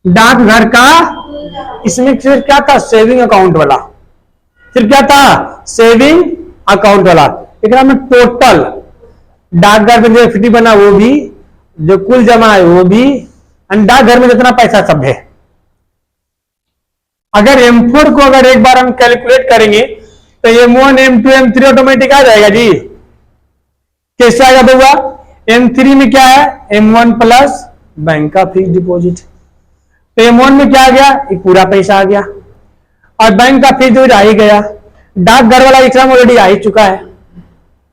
डाकघर का, इसमें सिर्फ क्या था? सेविंग अकाउंट वाला। सिर्फ क्या था? सेविंग अकाउंट वाला। एकरा में टोटल डाकघर में जो FD बना वो भी, जो कुल जमा है वो भी, डाकघर में जितना पैसा सब है। अगर M4 को अगर एक बार हम कैलकुलेट करेंगे तो M1 M2 M3 ऑटोमेटिक आ जाएगा जी। कैसे आएगा बउआ? M3 में क्या है? M1 प्लस बैंक का फिक्स डिपॉजिट। तो M1 में क्या आ गया? ये पूरा पैसा आ गया। और बैंक का फीस जो आ ही गया, डाकघर वाला एग्जाम ऑलरेडी आ ही चुका है,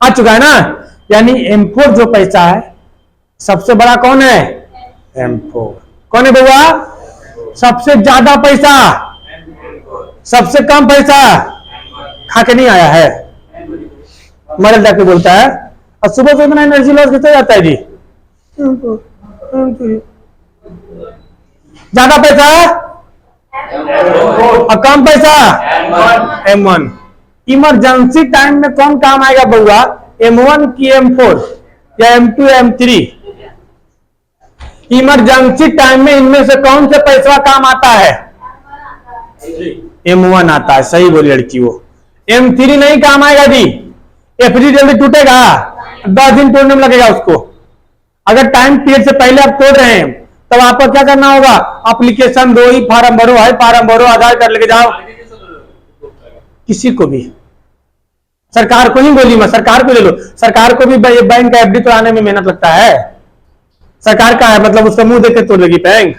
आ चुका है ना। यानी M4 जो पैसा है सबसे बड़ा कौन है? M4। कौन है बउआ? सबसे ज्यादा पैसा, सबसे कम पैसा खा के नहीं आया है, मरल जाके बोलता है। और सुबह से इतना एनर्जी लॉस कितना जाता है जी? ज्यादा पैसा और कम पैसा M1। इमरजेंसी टाइम में कौन काम आएगा बउआ? M1 की M4 या M2 या M3? इमरजेंसी टाइम में इनमें से कौन से पैसा काम आता है? M1 आता है। सही बोली लड़की वो। M3 नहीं काम आएगा जी। FD जल्दी टूटेगा, 10 दिन तोड़ने में लगेगा उसको। अगर टाइम पीरियड से पहले आप तोड़ रहे हैं तब आपको क्या करना होगा? एप्लीकेशन दो, ही फार्म भरो, है फार्म भरो, आधार कार्ड लेके जाओ। किसी को भी, सरकार को नहीं बोली मैं, सरकार को ले लो। सरकार को भी बैंक का FD तोड़ाने में मेहनत लगता है। सरकार का है मतलब उसका मुंह देख के तोड़ लेगी बैंक।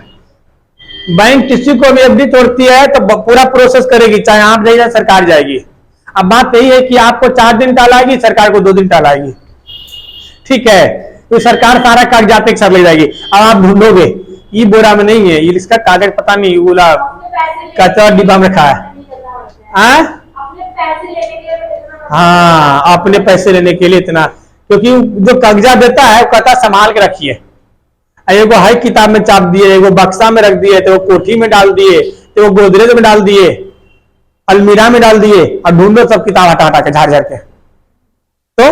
बैंक किसी को भी FD तोड़ती है तो पूरा प्रोसेस करेगी, चाहे आप जाइए सरकार जाएगी। अब बात यही है कि आपको 4 दिन टालाएगी, सरकार को 2 दिन टालाएगी, ठीक है। तो सरकार सारा कागजात एक साथ ले जाएगी। अब आप ढूंढोगे ये बोरा में नहीं है, ये इसका कागज पता नहीं, बोला कचरा डिब्बा में रखा है। हाँ, अपने पैसे लेने के लिए इतना, क्योंकि जो कागजात देता है वो कहता संभाल के रखिए। एगो हाई किताब में चाप दिए, एगो बक्सा में रख दिए, तो वो कोठी में डाल दिए, तो वो गोदरेज में डाल दिए, अलमीरा में डाल दिए, और ढूंढो सब किताब हटा हटा के झाड़ झाड़ के। तो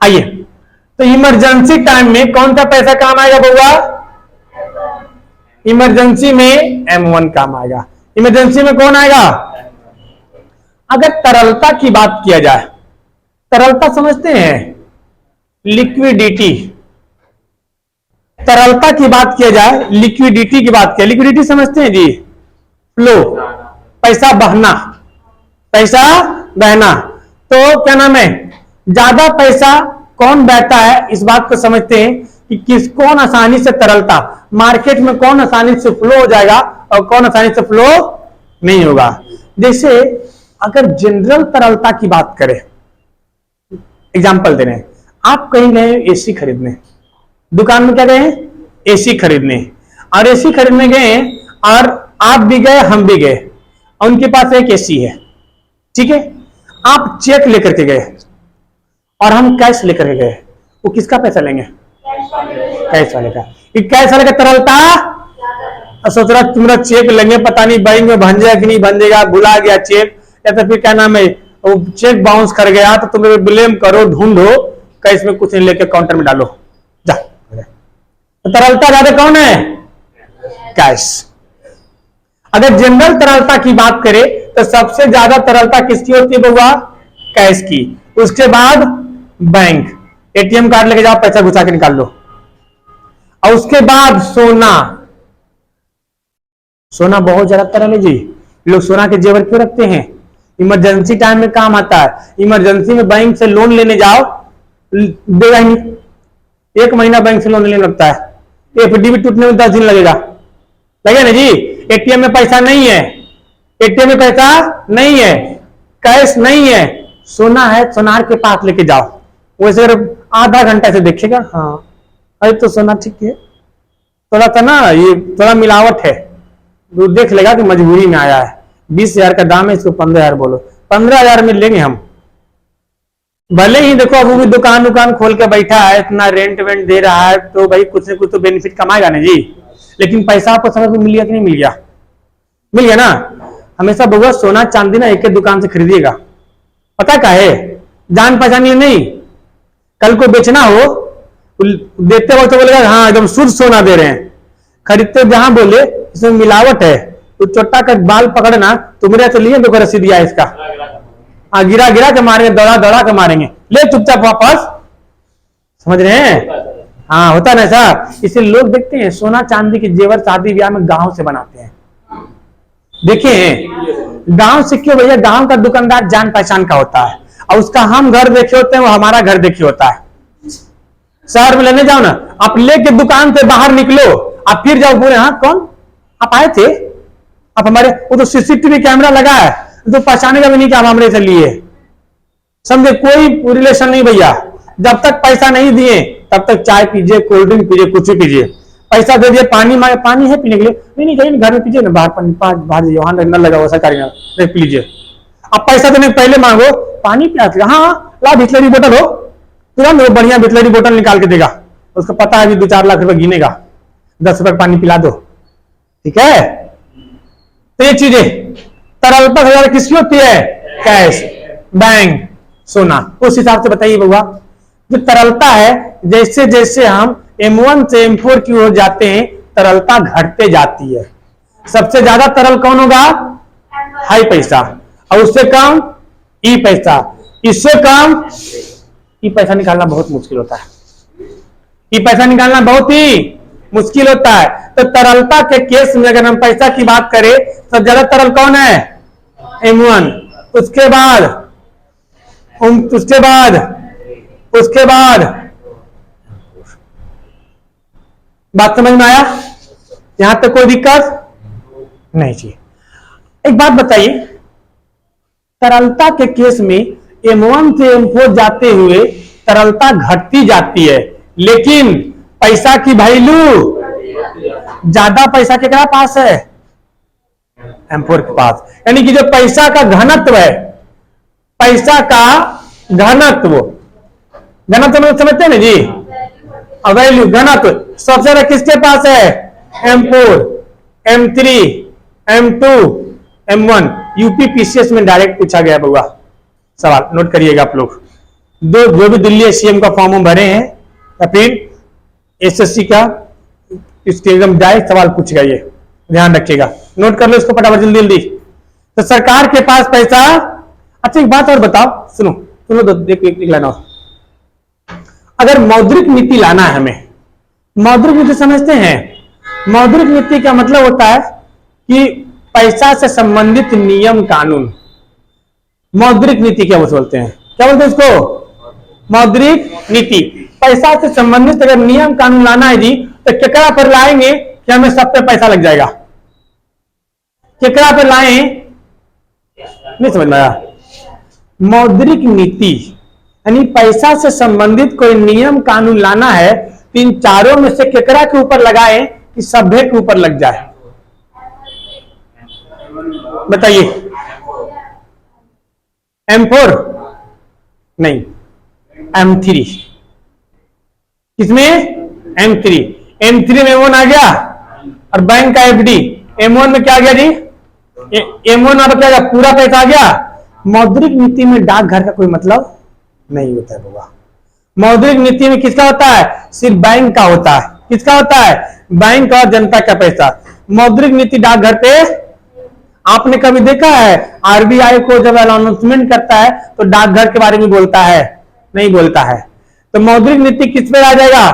आइए, तो इमरजेंसी टाइम में कौन सा पैसा काम आएगा बउआ? इमरजेंसी में M1 काम आएगा। इमरजेंसी में कौन आएगा? अगर तरलता की बात किया जाए, तरलता समझते हैं? लिक्विडिटी। तरलता की बात किया जाए, लिक्विडिटी की बात किया, लिक्विडिटी समझते हैं जी? फ्लो, पैसा बहना, पैसा बहना। तो क्या नाम है, ज्यादा पैसा कौन बहता है इस बात को समझते हैं कि कौन आसानी से तरलता, मार्केट में कौन आसानी से फ्लो हो जाएगा और कौन आसानी से फ्लो नहीं होगा। जैसे अगर जनरल तरलता की बात करें, एग्जांपल दे रहे हैं, आप कहीं गए एसी खरीदने, दुकान में क्या गए? एसी खरीदने। और एसी खरीदने गए और आप भी गए, हम भी गए, और उनके पास एक एसी है, ठीक है। आप चेक लेकर के गए और हम कैश लेकर के गए, वो किसका पैसा लेंगे? कैश वाले का। कैश वाले का तरलता, सोच रहा तुम्हारा चेक लेंगे, पता नहीं बैंक में बन जाएगा कि नहीं बन जाएगा, भुला गया चेक, या तो फिर क्या नाम है वो चेक बाउंस कर गया, तो तुम्हें ब्लेम करो, ढूंढो, कैश में कुछ नहीं लेके काउंटर में डालो, जा। तो तरलता ज्यादा कौन है? कैश। अगर जनरल तरलता की बात करें तो सबसे ज्यादा तरलता किसकी होती है बउआ? कैश की। उसके बाद बैंक, ATM कार्ड लेके जाओ, पैसा घुसा के निकाल लो। और उसके बाद सोना। सोना बहुत ज्यादा तरल है जी। लोग सोना के जेवर क्यों रखते हैं? इमरजेंसी टाइम में काम आता है। इमरजेंसी में बैंक से लोन लेने जाओ, देगा ही नहीं, 1 महीना बैंक से लोन लेने लगता है। FD भी टूटने में 10 दिन लगेगा ना जी। ATM में पैसा नहीं है, ATM में पैसा नहीं है, कैश नहीं है, सोना है, सोनार के पास लेके जाओ, वैसे आधा घंटा से देखेगा, हाँ अरे तो सोना ठीक है, थोड़ा सा ना ये थोड़ा मिलावट है, वो देख लेगा कि मजबूरी में आया है। 20,000 का दाम है, इसको 15,000 बोलो, 15,000 में लेंगे हम। भले ही देखो अब वो भी दुकान खोल के बैठा है, इतना रेंट वेंट दे रहा है, तो भाई कुछ न कुछ तो बेनिफिट कमाएगा ना जी। लेकिन पैसा आपको समझ में मिल गया कि नहीं मिल गया? मिल गया ना। हमेशा बउआ सोना चांदी ना एक दुकान से खरीदिएगा, पता क्या है, जान पहचानी नहीं। कल को बेचना हो, देते वक्त तो बोलेगा हाँ एकदम शुद्ध सोना दे रहे हैं, खरीदते जहां बोले इसमें मिलावट है, तो चोट्टा का बाल पकड़ना, तुम्हारे से लिए देखो रसीद दिया इसका, गिरा गिरा के मारेंगे, दौड़ा दौड़ा के मारेंगे, ले चुपचाप वापस, समझ रहे हैं? हाँ होता ना ऐसा। इसलिए लोग देखते हैं सोना चांदी के जेवर शादी ब्याह में गांव से बनाते हैं। देखिए गांव से क्यों भैया? गांव का दुकानदार जान पहचान का होता है, और उसका हम घर देखे होते हैं, वो हमारा घर देखे होता है। शहर में लेने जाओ ना, आप लेके दुकान से बाहर निकलो, आप फिर जाओ, बोले हाँ कौन आप आए थे, आप हमारे, वो तो CCTV कैमरा लगा है, तो पहचानेगा भी नहीं कि आप हमरे से लिए। समझे, कोई रिलेशन नहीं भैया। जब तक पैसा नहीं दिए तब तक चाय पीजिए, कोल्ड ड्रिंक पीजिए, कुछ भी पीजिए। पैसा दे दिए, पानी मांगे, पानी है पीने के लिए, नहीं जाइए घर में पीजिए ना, बाहर पानी बाहर जाइए, वहां नल लगा हुआ सरकारी नल, पी लीजिए। अब पैसा देने पहले मांगो, पानी पिला, हाँ ला बिस्लरी बोतल हो, तुरंत वो बढ़िया बिस्लरी बोतल निकाल के देगा। उसको पता है कि 2-4 लाख रुपए गिनेगा, 10 रुपए पानी पिला दो, ठीक है। तो ये चीजें तरलता ज्यादा किसकी होती है? कैश, बैंक, सोना। उस हिसाब से बताइए बउआ, जो तरलता है, जैसे जैसे हम M1 से M4 की ओर जाते हैं तरलता घटते जाती है। सबसे ज्यादा तरल कौन होगा? हाई पैसा, और उससे कम ई पैसा, इससे कम ई पैसा निकालना बहुत मुश्किल होता है। ई पैसा निकालना बहुत ही मुश्किल होता है। तो तरलता के केस में अगर हम पैसा की बात करें तो ज्यादा तरल कौन है? M1। उसके बाद बात समझ में आया? यहां तक कोई दिक्कत नहीं चाहिए। एक बात बताइए, तरलता के केस में M1 से M4 जाते हुए तरलता घटती जाती है, लेकिन पैसा की वैल्यू ज्यादा पैसा केकरा पास है? M4 के पास। यानी कि जो पैसा का घनत्व है, पैसा का घनत्व मतलब समझते हैं ना जी, वैल्यू, घनत्व सबसे ज्यादा किसके पास है? M4, M3, M2, M1। UP PCS में डायरेक्ट पूछा गया बउआ सवाल, नोट करिएगा आप लोग। जो भी दिल्ली SCM का फॉर्म भरे हैं या फिर SSC का, इसके एकदम डायरेक्ट सवाल पूछेगा, ये ध्यान रखिएगा, नोट कर लो इसको फटाफट जल्दी जल्दी। तो सरकार के पास पैसा। अच्छा एक बात और बताओ, सुनो देखो, एक लाना, अगर मौद्रिक नीति लाना है हमें, मौद्रिक नीति समझते हैं? मौद्रिक नीति का मतलब होता है कि पैसा से संबंधित नियम कानून। मौद्रिक नीति क्या बोलते हैं? क्या बोलते हैं इसको? मौद्रिक नीति। पैसा से संबंधित अगर नियम कानून लाना है जी, तो केकरा पर लाएंगे कि हमें सब पे पैसा लग जाएगा? केकरा पर लाएं? नहीं समझ में आया? मौद्रिक नीति यानी पैसा से संबंधित कोई नियम कानून लाना है, तो इन चारों में से केकरा के ऊपर लगाएं कि सभ्य के ऊपर लग जाए? बताइए। M4 नहीं, M3। किसमें? M3। M3 में M1 आ गया, और बैंक का FD। M1 में क्या आ गया जी? M1 में क्या आ गया? पूरा पैसा आ गया। मौद्रिक नीति में डाकघर का कोई मतलब नहीं होता है बाबा। मौद्रिक नीति में किसका होता है? सिर्फ बैंक का होता है। किसका होता है? बैंक और जनता का पैसा। मौद्रिक नीति डाकघर पे आपने कभी देखा है? RBI को जब अनाउंसमेंट करता है तो डाकघर के बारे में बोलता है? नहीं बोलता है। तो मौद्रिक नीति किस पे आ जाएगा?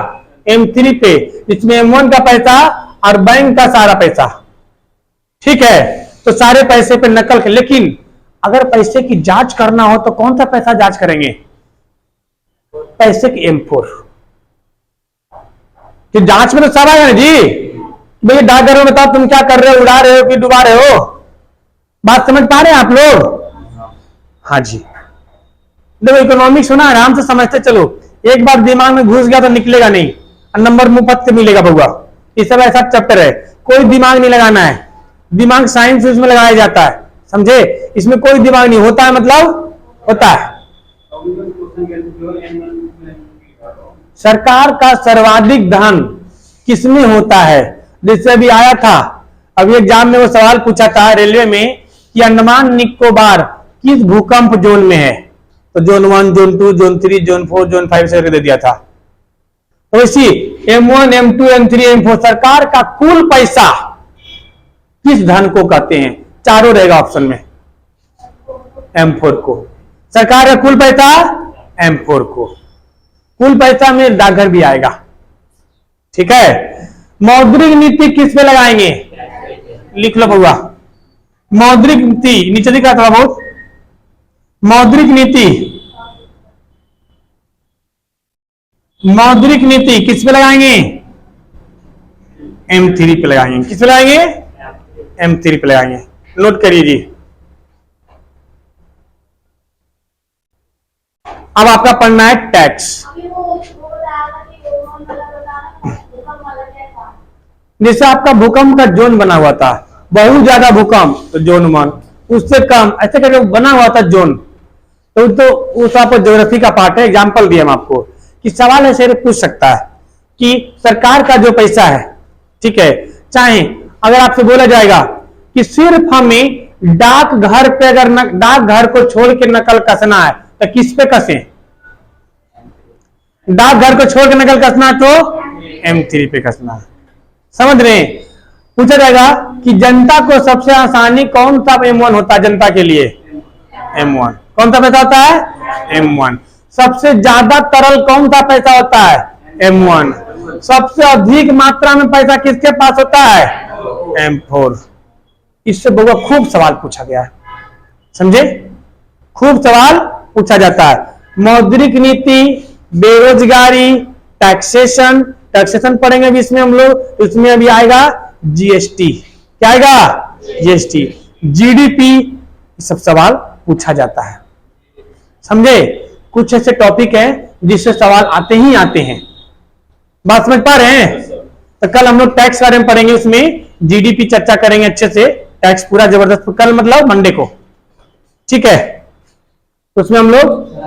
M3 पे, जिसमें M1 का पैसा और बैंक का सारा पैसा, ठीक है। तो सारे पैसे पे नकल। लेकिन अगर पैसे की जांच करना हो तो कौन सा पैसा जांच करेंगे? पैसे की M4। कि जांच में तो सब आएगा ना जी। भैया डाकघर में बताओ तुम क्या कर रहे हो, उड़ा रहे हो कि डुबा रहे हो? बात समझ पा रहे हैं आप लोग? हाँ जी। देखो इकोनॉमिक्स होना आराम से समझते चलो, एक बार दिमाग में घुस गया तो निकलेगा नहीं, नंबर मुफ्त से मिलेगा बउआ। इस सब ऐसा चैप्टर है, कोई दिमाग नहीं लगाना है। दिमाग साइंस में लगाया जाता है, समझे? इसमें कोई दिमाग नहीं होता है, मतलब होता है। सरकार का सर्वाधिक धन किसमें होता है? जिससे अभी आया था, अभी एग्जाम में वो सवाल पूछा था रेलवे में कि अंडमान निकोबार किस भूकंप जोन में है? तो zone 1, zone 2, zone 3, zone 4, zone 5 से दे दिया था। तो इसी M1, M2, M3, M4 सरकार का कुल पैसा किस धन को कहते हैं? चारों रहेगा ऑप्शन में। M4 को। सरकार का कुल पैसा M4 को। कुल पैसा में डाकघर भी आएगा, ठीक है। मौद्रिक नीति किस पे लगाएंगे? लिख लो बउआ, मौद्रिक नीति नीचे दिखा था बहुत। मौद्रिक नीति किस पे लगाएंगे? M3 पे लगाएंगे। किस पे लगाएंगे? M3 पे लगाएंगे। नोट करिए जी। अब आपका पढ़ना है टैक्स। जैसे आपका भूकंप का जोन बना हुआ था, बहुत ज्यादा भूकंप तो जोन 1, उससे कम ऐसे करके बना हुआ था जोन। तो उस आपको ज्योग्राफी का पार्ट है। एग्जाम्पल दिया हम आपको कि सवाल ऐसे पूछ सकता है कि सरकार का जो पैसा है, ठीक है, चाहे अगर आपसे बोला जाएगा कि सिर्फ हमें डाकघर पे अगर डाकघर को छोड़ के नकल कसना है तो किस पे कसें? डाकघर को छोड़ के नकल कसना है तो M3 पे कसना है। समझ रहे हैं? पूछा जाएगा कि जनता को सबसे आसानी कौन सा M1 होता है जनता के लिए? M1। कौन सा पैसा होता है? M1। सबसे ज्यादा तरल कौन सा पैसा होता है? M1। सबसे अधिक मात्रा में पैसा किसके पास होता है? M4। इससे बहुत खूब सवाल पूछा गया है, समझे? खूब सवाल पूछा जाता है। मौद्रिक नीति, बेरोजगारी, टैक्सेशन, टैक्सेशन पढ़ेंगे अभी इसमें हम लोग। इसमें अभी आएगा GST। क्या आएगा? GST, GDP, सब सवाल पूछा जाता है, समझे? कुछ ऐसे टॉपिक हैं जिससे सवाल आते ही आते हैं। बात समझ पा रहे हैं? तो कल हम लोग टैक्स बारे में पढ़ेंगे, उसमें GDP चर्चा करेंगे अच्छे से। टैक्स पूरा जबरदस्त, कल मतलब मंडे को, ठीक है? उसमें हम लोग